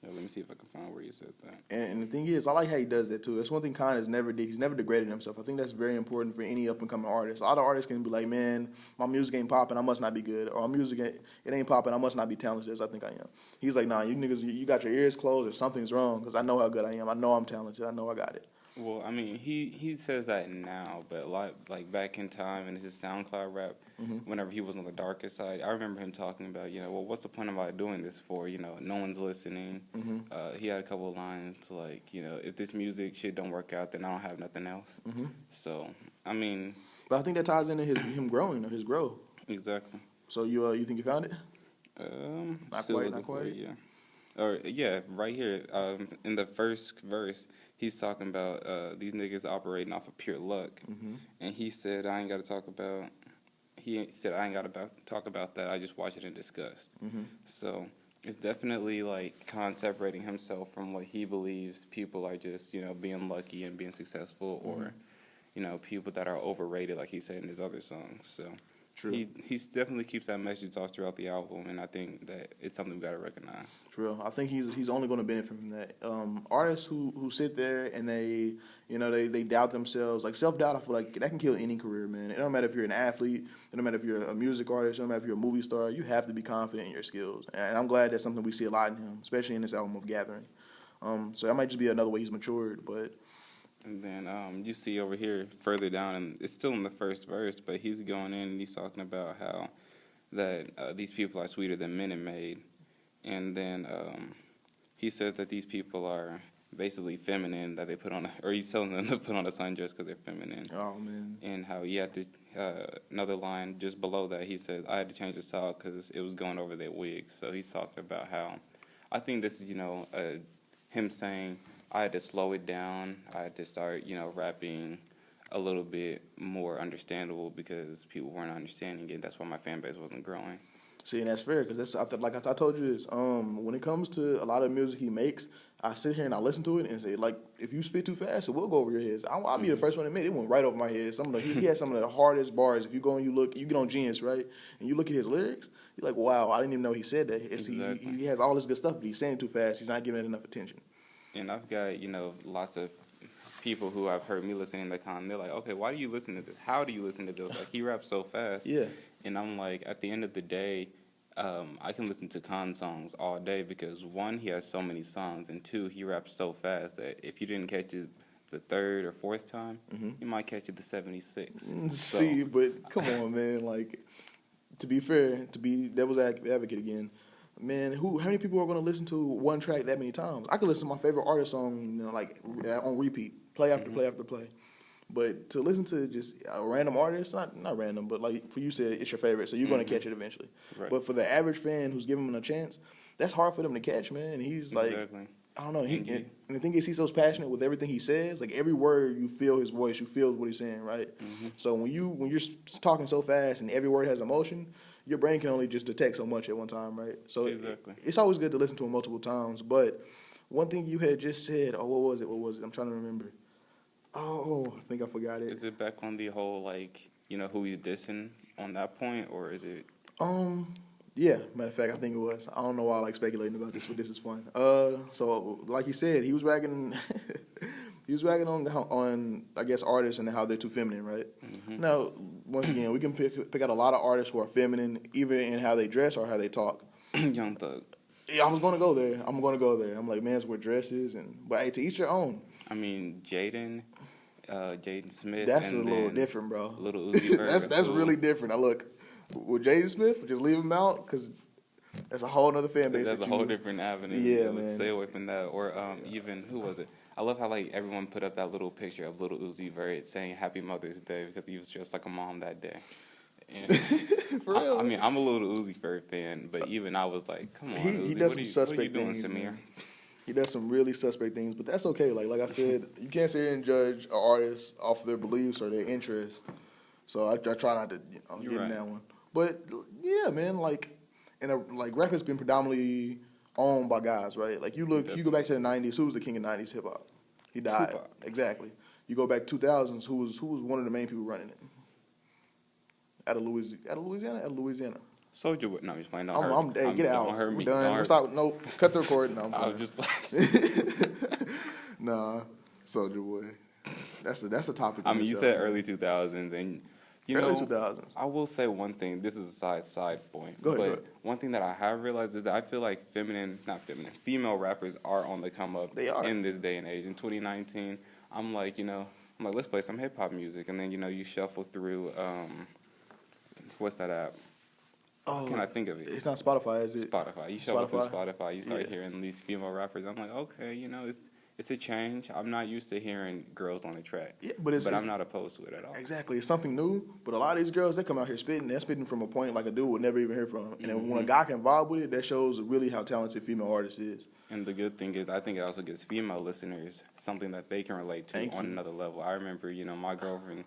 let me see if I can find where he said that. And the thing is, I like how he does that too. That's one thing Khan has never did. He's never degraded himself. I think that's very important for any up and coming artist. A lot of artists can be like, man, my music ain't popping, I must not be good, or my music it ain't popping, I must not be talented as I think I am. He's like, nah, you niggas, you got your ears closed or something's wrong because I know how good I am. I know I'm talented. I know I got it. Well, I mean, he says that now, but like back in time in his SoundCloud rap, whenever he was on the darker side, I remember him talking about, well, what's the point of I doing this for? No one's listening. He had a couple of lines like, if this music shit don't work out, then I don't have nothing else. So, I mean, but I think that ties into him growing or his growth. Exactly. So you think you found it? Not quite. Yeah. Or yeah, right here in the first verse, he's talking about these niggas operating off of pure luck, and he said, "I ain't got to talk about." He said, "I ain't got to talk about that. I just watch it in disgust." So it's definitely like Khan separating himself from what he believes people are just being lucky and being successful, or people that are overrated, like he said in his other songs. So. True. He definitely keeps that message all throughout the album, and I think that it's something we got to recognize. True. I think he's only going to benefit from that. Artists who sit there and they doubt themselves, like self-doubt, I feel like that can kill any career, man. It don't matter if you're an athlete, it don't matter if you're a music artist, it don't matter if you're a movie star, you have to be confident in your skills. And I'm glad that's something we see a lot in him, especially in this album of Gathering. So that might just be another way he's matured, but... And then you see over here further down, and it's still in the first verse, but he's going in and he's talking about how that these people are sweeter than Minute Maid. And then he says that these people are basically feminine, that they put on, or he's telling them to put on a sundress because they're feminine. Oh, man. And how he had to, another line just below that, he said, I had to change the style because it was going over their wigs. So he's talking about how, I think this is, him saying, I had to slow it down. I had to start, rapping a little bit more understandable because people weren't understanding it. That's why my fan base wasn't growing. See, and that's fair because like I told you this. When it comes to a lot of music he makes, I sit here and I listen to it and say, like, if you spit too fast, it will go over your heads. I'll be the first one to admit it went right over my head. He had some of the hardest bars. If you go and you get on Genius, right, and you look at his lyrics, you're like, wow, I didn't even know he said that. Exactly. He has all this good stuff, but he's saying it too fast. He's not giving it enough attention. And I've got, lots of people who have heard me listening to K.A.A.N. They're like, okay, why do you listen to this? How do you listen to this? Like, he raps so fast. Yeah. And I'm like, at the end of the day, I can listen to K.A.A.N songs all day because, one, he has so many songs, and two, he raps so fast that if you didn't catch it the third or fourth time, you might catch it the 76th. See, but come on, man. Like, to be fair, to be devil's advocate again, man, how many people are going to listen to one track that many times? I could listen to my favorite artist song, on repeat, play after play after play. But to listen to just a random artist, not random, but like for you said, it's your favorite, so you're going to catch it eventually. Right. But for the average fan who's giving him a chance, that's hard for them to catch, man. And he's like, I don't know. And the thing is, he's so passionate with everything he says. Like every word, you feel his voice, you feel what he's saying, right? So when you're talking so fast and every word has emotion, your brain can only just detect so much at one time, right? So it's always good to listen to him multiple times. But one thing you had just said, what was it? I'm trying to remember. Oh, I think I forgot it. Is it back on the whole, who he's dissing on that point, or is it? Yeah, matter of fact, I think it was. I don't know why I like speculating about this, but this is fun. So like you said, he was ragging on I guess artists and how they're too feminine, right? Now, once again, we can pick out a lot of artists who are feminine, either in how they dress or how they talk. Young Thug. Yeah, I was gonna go there. I'm like, man's wear dresses, but hey, to each your own. I mean, Jaden Smith. That's a little different, bro. Little Uzi Vert. that's really different. Now look, with Jaden Smith, just leave him out because that's a whole other fan base. That's a whole different avenue. Yeah, man. Stay away from that. Or even who was it? I love how like everyone put up that little picture of little Uzi Vert saying Happy Mother's Day because he was just like a mom that day. And For real. I mean, I'm a little Uzi Vert fan, but even I was like, come on, He Uzi, does what some are you suspect doing, things, Samir? man. He does some really suspect things, but that's okay. Like I said, you can't sit here and judge an artist off of their beliefs or their interests. So I try not to You're get in right. that one. But yeah, man, like rap has been predominantly owned by guys, right? Like you go back to the '90s. Who was the king of '90s hip hop? He died. Tupac. Exactly. You go back 2000s. Who was one of the main people running it? Out of Louisiana. Soldier Boy. No, I'm just playing. Don't I'm, hurt me. hey, get out. Don't hurt We're me. done. Don't We're hurt stop. No, cut the recording. No, I'm I was playing. just like, Nah, Soldier Boy. That's a topic. I in mean, you itself, said man. early 2000s, and you Early know, 2000s. I will say one thing. This is a side point, Go ahead, but go ahead. one thing that I have realized is that I feel like female rappers are on the come up. They are. In this day and age. In 2019, I'm like, let's play some hip hop music, and then you shuffle through what's that app? Oh, Can I think of it? It's not Spotify, is it? Spotify. You shuffle through Spotify? Spotify, you start Yeah. hearing these female rappers. I'm like, okay, it's a change. I'm not used to hearing girls on the track. Yeah, but I'm not opposed to it at all. Exactly. It's something new. But a lot of these girls, they come out here spitting. They're spitting from a point like a dude would never even hear from. And then when a guy can vibe with it, that shows really how talented female artist is. And the good thing is, I think it also gives female listeners something that they can relate to Thank on you. another level. I remember, my girlfriend,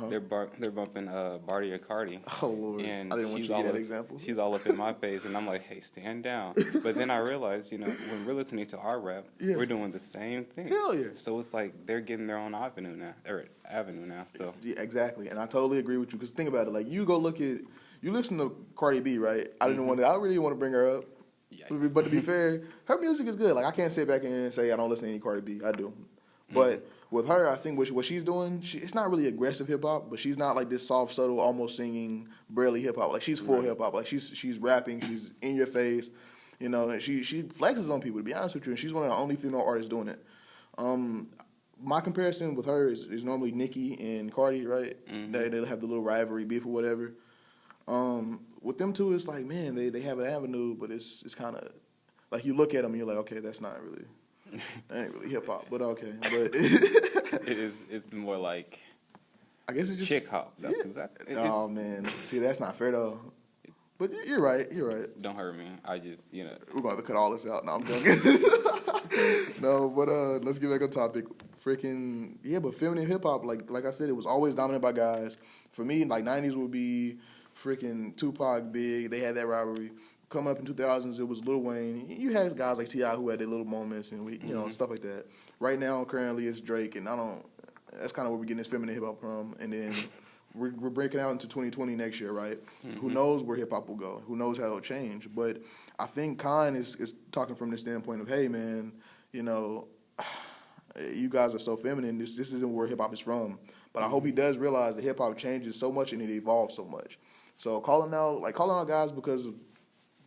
they're bumping Bardia Cardi. Oh Lord, And I didn't want you to get that example. She's all up in my face, and I'm like, hey, stand down. But then I realized, when we're listening to our rap, Yeah. we're doing the same thing. Hell yeah. So it's like they're getting their own avenue now. So Yeah, exactly. And I totally agree with you. Because think about it. Like, you listen to Cardi B, right? I really want to bring her up. Yikes. But to be fair, her music is good. Like, I can't sit back and say I don't listen to any Cardi B. I do. But with her, I think what she's doing, it's not really aggressive hip hop, but she's not like this soft, subtle, almost singing, barely hip hop. Like, she's full hip hop. Like, she's rapping, she's in your face, and she flexes on people, to be honest with you, and she's one of the only female artists doing it. My comparison with her is normally Nicki and Cardi, right? They have the little rivalry beef or whatever. With them two, it's like, man, they have an avenue, but it's kind of like you look at them and you're like, okay, that's not really, that ain't really hip hop, but okay. But it's more like I guess it's just chick hop. That's exactly. Oh man, see, that's not fair though. But you're right. Don't hurt me. I just We're going to cut all this out. No, I'm joking. No, but let's get back on topic. Freaking yeah, but feminine hip hop, like I said, it was always dominated by guys. For me, like '90s would be freaking Tupac, Big. They had that rivalry. Coming up in 2000s, it was Lil Wayne. You had guys like T.I. who had their little moments and stuff like that. Right now, currently, it's Drake, and that's kind of where we're getting this feminine hip hop from. And then we're breaking out into 2020 next year, right? Who knows where hip hop will go? Who knows how it'll change? But I think K.A.A.N is talking from the standpoint of, hey, man, you guys are so feminine. This isn't where hip hop is from. But I hope he does realize that hip hop changes so much and it evolves so much. So calling out guys because of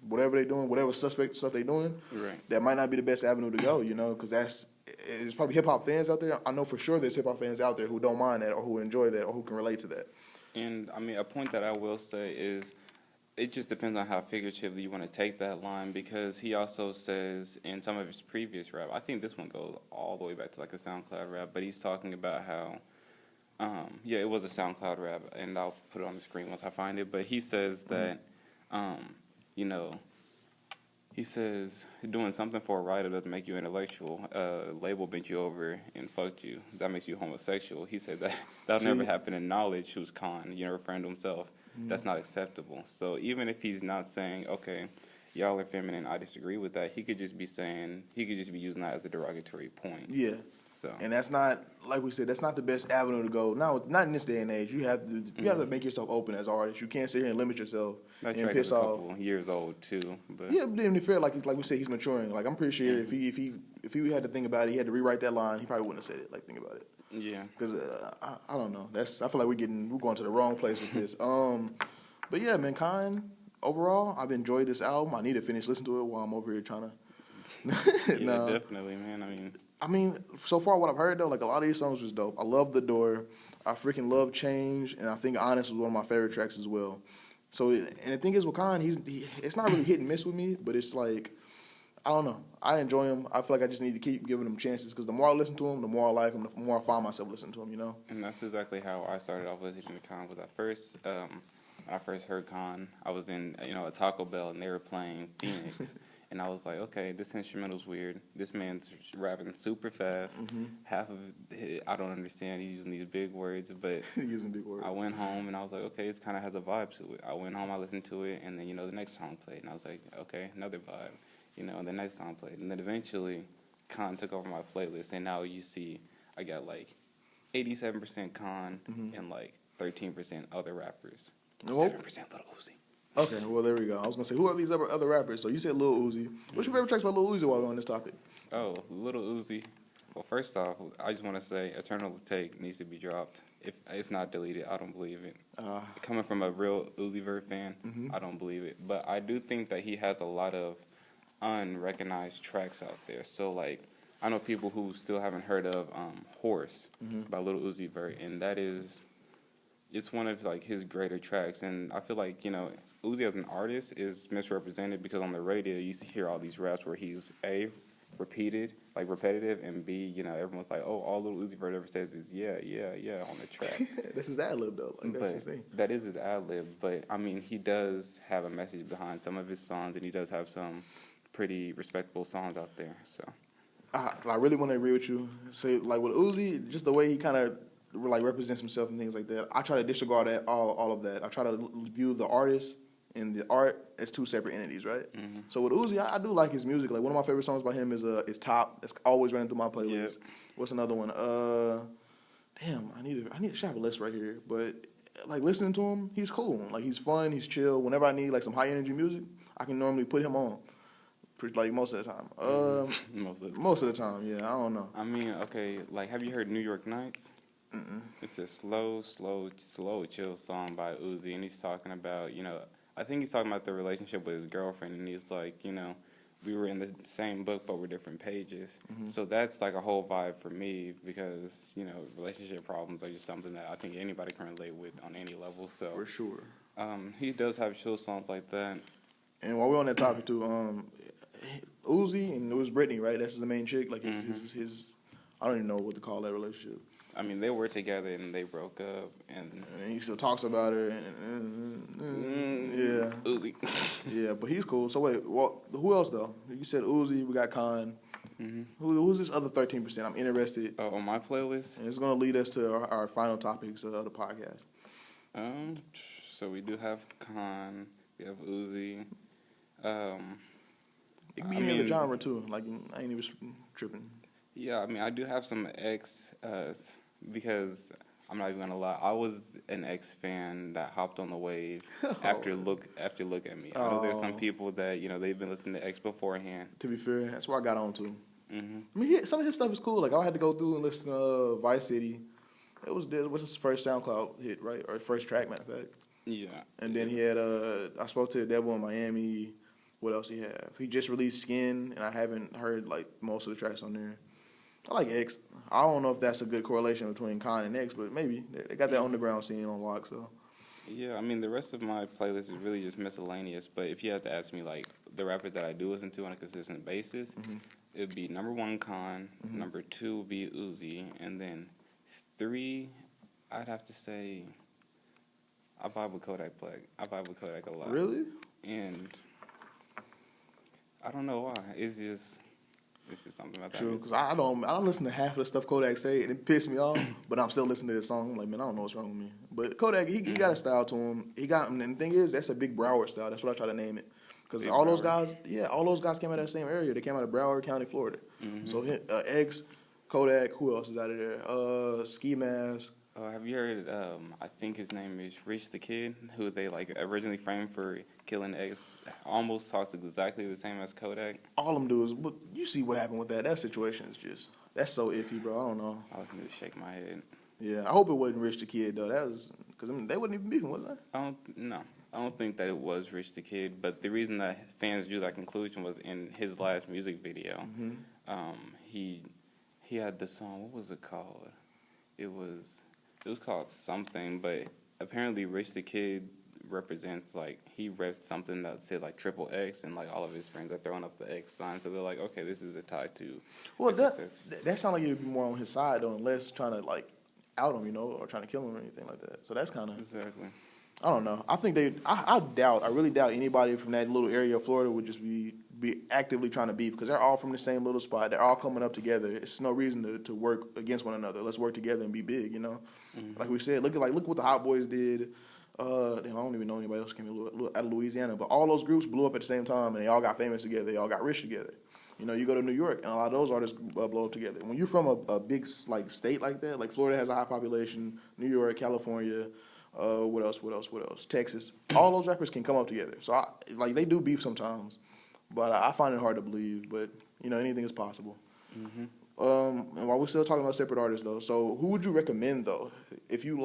whatever they're doing, whatever suspect stuff they're doing, Right. that might not be the best avenue to go, because there's probably hip hop fans out there. I know for sure there's hip hop fans out there who don't mind that or who enjoy that or who can relate to that. And I mean, a point that I will say is it just depends on how figuratively you want to take that line, because he also says in some of his previous rap, I think this one goes all the way back to like a SoundCloud rap, but he's talking about how, it was a SoundCloud rap, and I'll put it on the screen once I find it, but he says that, he says doing something for a writer doesn't make you intellectual. Label bent you over and fucked you. That makes you homosexual. He said that'll never happen in Knowledge, who's K.A.A.N, referring to himself. That's not acceptable. So even if he's not saying, okay, y'all are feminine, I disagree with that, he could just be using that as a derogatory point. Yeah. So. And that's not, like we said, that's not the best avenue to go. Not in this day and age. You have to make yourself open as an artist. You can't sit here and limit yourself That and track piss is a off. couple years old too, but Yeah, but then to be fair, like we said, he's maturing. Like I'm pretty sure if he had to think about it, he had to rewrite that line, he probably wouldn't have said it. Like think about it. yeah. Because I don't know. I feel like we're going to the wrong place with this. But yeah, man, K.A.A.N, overall, I've enjoyed this album. I need to finish listening to it while I'm over here trying to. Yeah, definitely, man. I mean, so far what I've heard though, like a lot of these songs was dope. I love The Door. I freaking love Change, and I think Honest was one of my favorite tracks as well. So, and the thing is with K.A.A.N, it's not really hit and miss with me, but it's like I don't know. I enjoy him. I feel like I just need to keep giving him chances because the more I listen to him, the more I like him, the more I find myself listening to him. You know. And that's exactly how I started off listening to K.A.A.N. Was when I first heard K.A.A.N, I was in a Taco Bell and they were playing Phoenix, and I was like, okay, this instrumental's weird. This man's rapping super fast. Half of it I don't understand. He's using these big words, but Using big words. I went home and I was like, okay, it kind of has a vibe to it. I went home, I listened to it, and then the next song played, and I was like, okay, another vibe. And the next song played, and then eventually K.A.A.N took over my playlist, and now you see I got like 87% K.A.A.N and like 13% other rappers. 7% Little Uzi. Okay, well there we go. I was gonna say, who are these other rappers? So you said Lil Uzi. What's your favorite tracks by Lil Uzi while we're on this topic? Oh, Little Uzi. Well, first off, I just want to say Eternal Take needs to be dropped. If it's not deleted, I don't believe it. Coming from a real Uzi Vert fan, I don't believe it. But I do think that he has a lot of unrecognized tracks out there. So, like, I know people who still haven't heard of Horse by Little Uzi Vert, and it's one of, like, his greater tracks. And I feel like, Uzi as an artist is misrepresented because on the radio you hear all these raps where he's A, repetitive, and B, everyone's like, oh, all Little Uzi Vert ever says is yeah on the track. This is ad lib though. Like that's his thing. That is his ad lib, but I mean, he does have a message behind some of his songs, and he does have some pretty respectable songs out there. So I really want to agree with you. Say like with Uzi, just the way he kind of like represents himself and things like that. I try to disregard all of that. I try to view the artist and the art as two separate entities, right? So with Uzi, I do like his music. Like one of my favorite songs by him is Top. That's always running through my playlist. Yep. What's another one? Damn, I need to shop a list right here. But like listening to him, he's cool. Like he's fun, he's chill. Whenever I need like some high energy music, I can normally put him on. Like most of the time. Most of the time, yeah. I don't know. I mean, okay, like have you heard New York Nights? It's a slow, chill song by Uzi, and he's talking about, I think he's talking about the relationship with his girlfriend, and he's like, we were in the same book, but we're different pages. So that's like a whole vibe for me because, relationship problems are just something that I think anybody can relate with on any level. So For sure. He does have chill songs like that. And while we're on that topic too, Uzi and it was Brittany, right? That's the main chick. Like his I don't even know what to call that relationship. I mean, they were together and they broke up, and he still talks about her. Yeah, Uzi. Yeah, but he's cool. So wait, who else though? You said Uzi. We got K.A.A.N. Who's this other 13%? I'm interested. On my playlist, and it's gonna lead us to our final topics of the podcast. So we do have K.A.A.N. We have Uzi. It can be any other genre too. Like I ain't even tripping. Yeah, I mean, I do have some X because I'm not even gonna lie. I was an X fan that hopped on the wave after Look at Me. I know there's some people that they've been listening to X beforehand. To be fair, that's where I got on to. I mean, some of his stuff is cool. Like I had to go through and listen to Vice City. What's his first SoundCloud hit, right? Or first track, matter of fact. Yeah. And then he had I Spoke to the Devil in Miami. What else he have? He just released Skin, and I haven't heard like most of the tracks on there. I like X. I don't know if that's a good correlation between K.A.A.N and X, but maybe they got that underground scene on lock. So. Yeah, I mean the rest of my playlist is really just miscellaneous. But if you had to ask me like the rappers that I do listen to on a consistent basis, it would be number 1 K.A.A.N, number 2 would be Uzi, and then 3, I'd have to say I vibe with Kodak Black. I vibe with Kodak a lot. Really? And I don't know why. It's just something about that. True, because I don't listen to half of the stuff Kodak say, and it pisses me off. But I'm still listening to this song. I'm like, man, I don't know what's wrong with me. But Kodak, he got a style to him. And the thing is, that's a big Broward style. That's what I try to name it. Because all those guys came out of that same area. They came out of Broward County, Florida. So X, Kodak, who else is out of there? Ski Mask. Have you heard? I think his name is Rich the Kid, who they like originally framed for killing X. Almost talks exactly the same as Kodak. All them do is, but you see what happened with that. That situation is that's so iffy, bro. I don't know. I was gonna shake my head. Yeah, I hope it wasn't Rich the Kid though. That was because they wouldn't even beefing, was they? I don't think that it was Rich the Kid. But the reason that fans drew that conclusion was in his last music video. He had the song. What was it called? It was called something, but apparently Rich the Kid represents like he reps something that said like triple X, and like all of his friends are throwing up the X sign, so they're like, okay, this is a tie to. Well, XXX. that sounds like it'd be more on his side though, unless trying to like out him, or trying to kill him or anything like that. So that's kind of. Exactly. I don't know. I think I really doubt anybody from that little area of Florida would just be actively trying to beef because they're all from the same little spot. They're all coming up together. It's no reason to work against one another. Let's work together and be big, Like we said, look what the Hot Boys did. I don't even know anybody else came out of Louisiana, but all those groups blew up at the same time and they all got famous together. They all got rich together. You go to New York and a lot of those artists blow up together. When you're from a big like state like that, like Florida has a high population, New York, California. What else? Texas. All those rappers can come up together. So, they do beef sometimes, but I find it hard to believe. But, anything is possible. Mm-hmm. And while we're still talking about separate artists, though, so who would you recommend, though? If you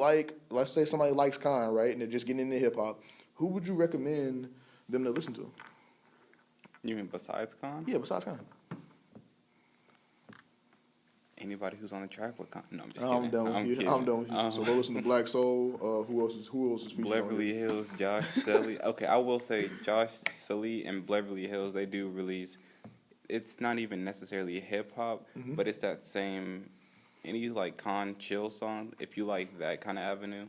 let's say somebody likes K.A.A.N, right, and they're just getting into hip-hop, who would you recommend them to listen to? You mean besides K.A.A.N? Yeah, besides K.A.A.N. Anybody who's on the track with K.A.A.N? No, I'm just I'm kidding. done with you. I'm done with you. So go listen to Black Soul. Who else is featured on Beverly here? Hills, Josh Selly. Okay, I will say Josh Selly and Beverly Hills, they do release. It's not even necessarily hip hop, but it's that same. Any like K.A.A.N chill song, if you like that kind of avenue,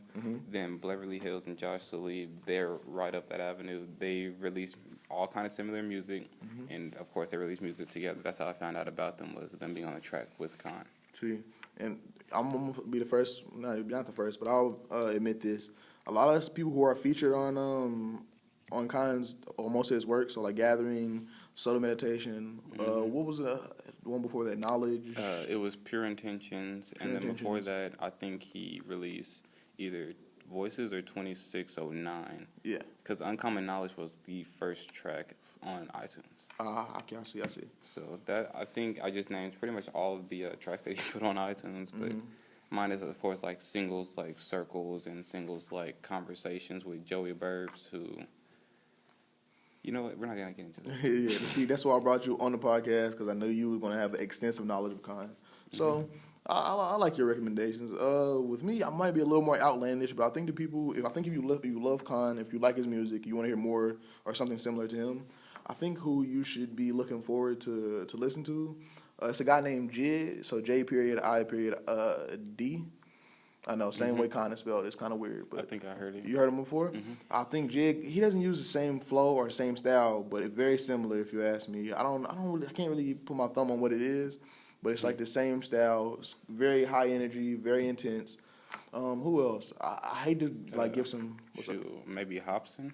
then Beverly Hills and Josh Selly, they're right up that avenue. They release all kind of similar music, and of course they release music together. That's how I found out about them, was them being on the track with K.A.A.N. See, and I'm gonna be the first, not the first, but I'll admit this. A lot of those people who are featured on K.A.A.N's or most of his work, so like Gathering, Subtle Meditation. What was the one before that? Knowledge. It was Pure Intentions, and then before that, I think he released either Voices or 2609. Yeah. Because Uncommon Knowledge was the first track on iTunes. I see. So that, I think I just named pretty much all of the tracks that he put on iTunes, but mine is of course like singles like Circles and singles like Conversations with Joey Burbs, who, you know what, we're not gonna get into that. Yeah, see, that's why I brought you on the podcast because I knew you were gonna have extensive knowledge of K.A.A.N. So I like your recommendations. With me, I might be a little more outlandish, but I think if you love K.A.A.N, if you like his music, you want to hear more or something similar to him, I think who you should be looking forward to listen to. It's a guy named Jid, so J.I.D. I know, same way K.A.A.N is spelled. It's kind of weird, but I think I heard it. You heard him before? I think Jid, he doesn't use the same flow or same style, but it's very similar. If you ask me, I can't really put my thumb on what it is, but it's like the same style. It's very high energy, very intense. Who else? I hate to give some. Maybe Hobson.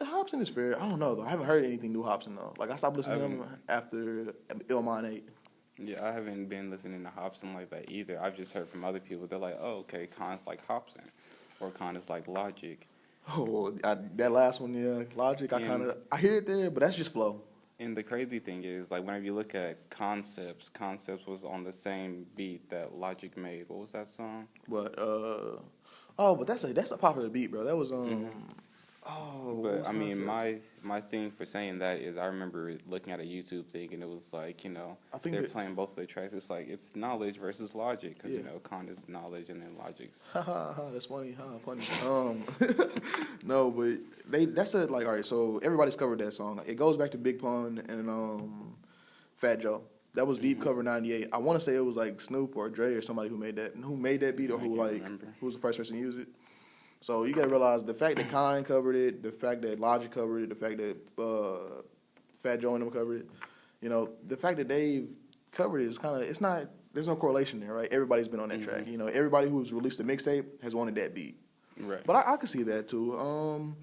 Hobson is fair. I don't know though. I haven't heard anything new Hobson though. Like I stopped listening to him after Illmind 8. Yeah, I haven't been listening to Hobson like that either. I've just heard from other people. They're like, oh, okay, K.A.A.N's like Hobson, or K.A.A.N is like Logic. Oh, that last one, yeah, Logic. I hear it there, but that's just flow. And the crazy thing is, like, whenever you look at Concepts was on the same beat that Logic made. What was that song? But but that's a popular beat, bro. That was But I mean, my thing for saying that is, I remember looking at a YouTube thing, and it was like, they're playing both of their tracks. It's like it's Knowledge versus Logic, because K.A.A.N is Knowledge, and then Logic's. That's funny, funny. No, but that's all right. So everybody's covered that song. It goes back to Big Pun and Fat Joe. That was Deep Cover 98. I want to say it was like Snoop or Dre or somebody who made that beat, or who was the first person to use it. So you gotta realize the fact that K.A.A.N covered it, the fact that Logic covered it, the fact that Fat Joe and them covered it, the fact that Dave covered it is there's no correlation there, right? Everybody's been on that track. Everybody who's released a mixtape has wanted that beat. Right. But I could see that too.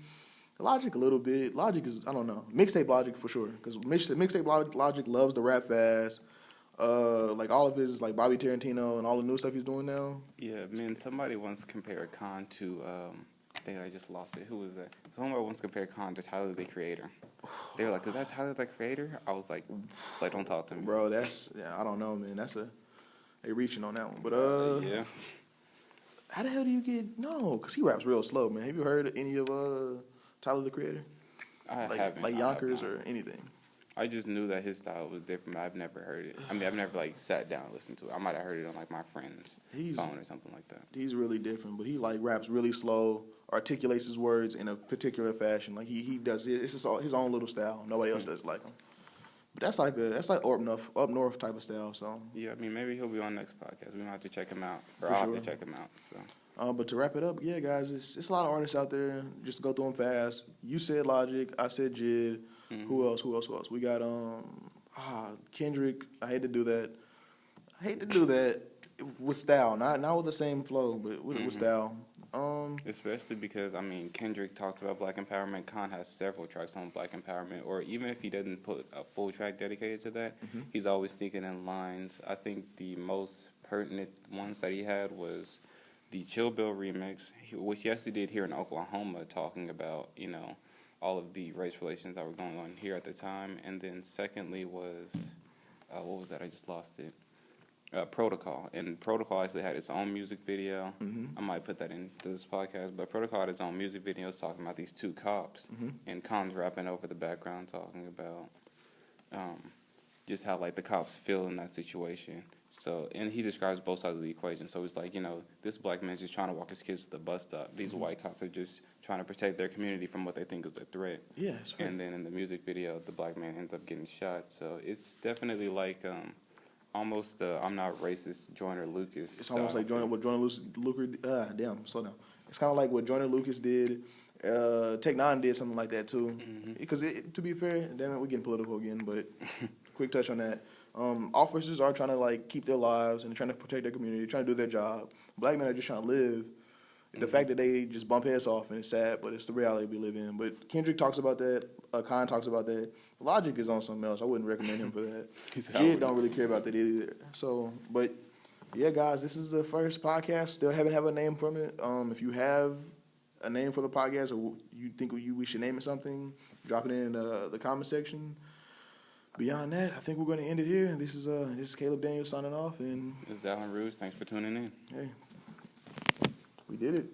Logic a little bit. Logic is, I don't know. Mixtape Logic for sure. Because mixtape Logic loves to rap fast. Like all of his, like Bobby Tarantino and all the new stuff he's doing now. Yeah, man, somebody once compared K.A.A.N to, I just lost it. Who was that? Somebody once compared K.A.A.N to Tyler, the Creator. They were like, is that Tyler, the Creator? I was like, don't talk to me. Bro, I don't know, man. They reaching on that one. But, yeah. How the hell do you no, because he raps real slow, man. Have you heard any of Tyler, the Creator? I haven't. Like Yonkers or anything? I just knew that his style was different. But I've never heard it. I mean, I've never like sat down and listened to it. I might have heard it on like my friend's phone or something like that. He's really different, but he like raps really slow, articulates his words in a particular fashion. Like he does it. It's just his own little style. Nobody else does like him. But that's like up north type of style. So Yeah, I mean, maybe he'll be on next podcast. We might have to check him out, or For I'll sure. have to check him out. So. But to wrap it up, yeah, guys, it's a lot of artists out there. Just to go through them fast. You said Logic, I said Jid. Mm-hmm. Who else? We got Kendrick. I hate to do that with style, not with the same flow, but with style. Especially because, I mean, Kendrick talked about Black empowerment. K.A.A.N has several tracks on Black empowerment, or even if he doesn't put a full track dedicated to that, he's always sneaking in lines. I think the most pertinent ones that he had was the Chill Bill remix, which he actually did here in Oklahoma, talking about, you know, all of the race relations that were going on here at the time. And then secondly was, what was that? I just lost it. Protocol. And Protocol actually had its own music video. I might put that into this podcast, but Protocol had its own music videos talking about these two cops. And Khan's rapping over the background talking about just how, like, the cops feel in that situation. So, and he describes both sides of the equation. So it's like, you know, this black man's just trying to walk his kids to the bus stop. These white cops are just trying to protect their community from what they think is a threat. Yeah, it's fair. And then in the music video, the black man ends up getting shot. So it's definitely like almost I'm not racist Joyner Lucas. It's almost like Joyner Lucas. Slow down. It's kind of like what Joyner Lucas did. K.A.A.N did something like that too. Because to be fair, damn it, we're getting political again. But quick touch on that. Officers are trying to like keep their lives and trying to protect their community, trying to do their job. Black men are just trying to live. The fact that they just bump heads off and it's sad, but it's the reality we live in. But Kendrick talks about that. K.A.A.N talks about that. Logic is on something else. I wouldn't recommend him for that. Jid don't really care about that either. So, but yeah, guys, this is the first podcast. Still haven't have a name from it. If you have a name for the podcast or you think we should name it something, drop it in the comment section. Beyond that, I think we're going to end it here. This is Caleb Daniels signing off, and This is Alan Rouge. Thanks for tuning in. hey, we did it.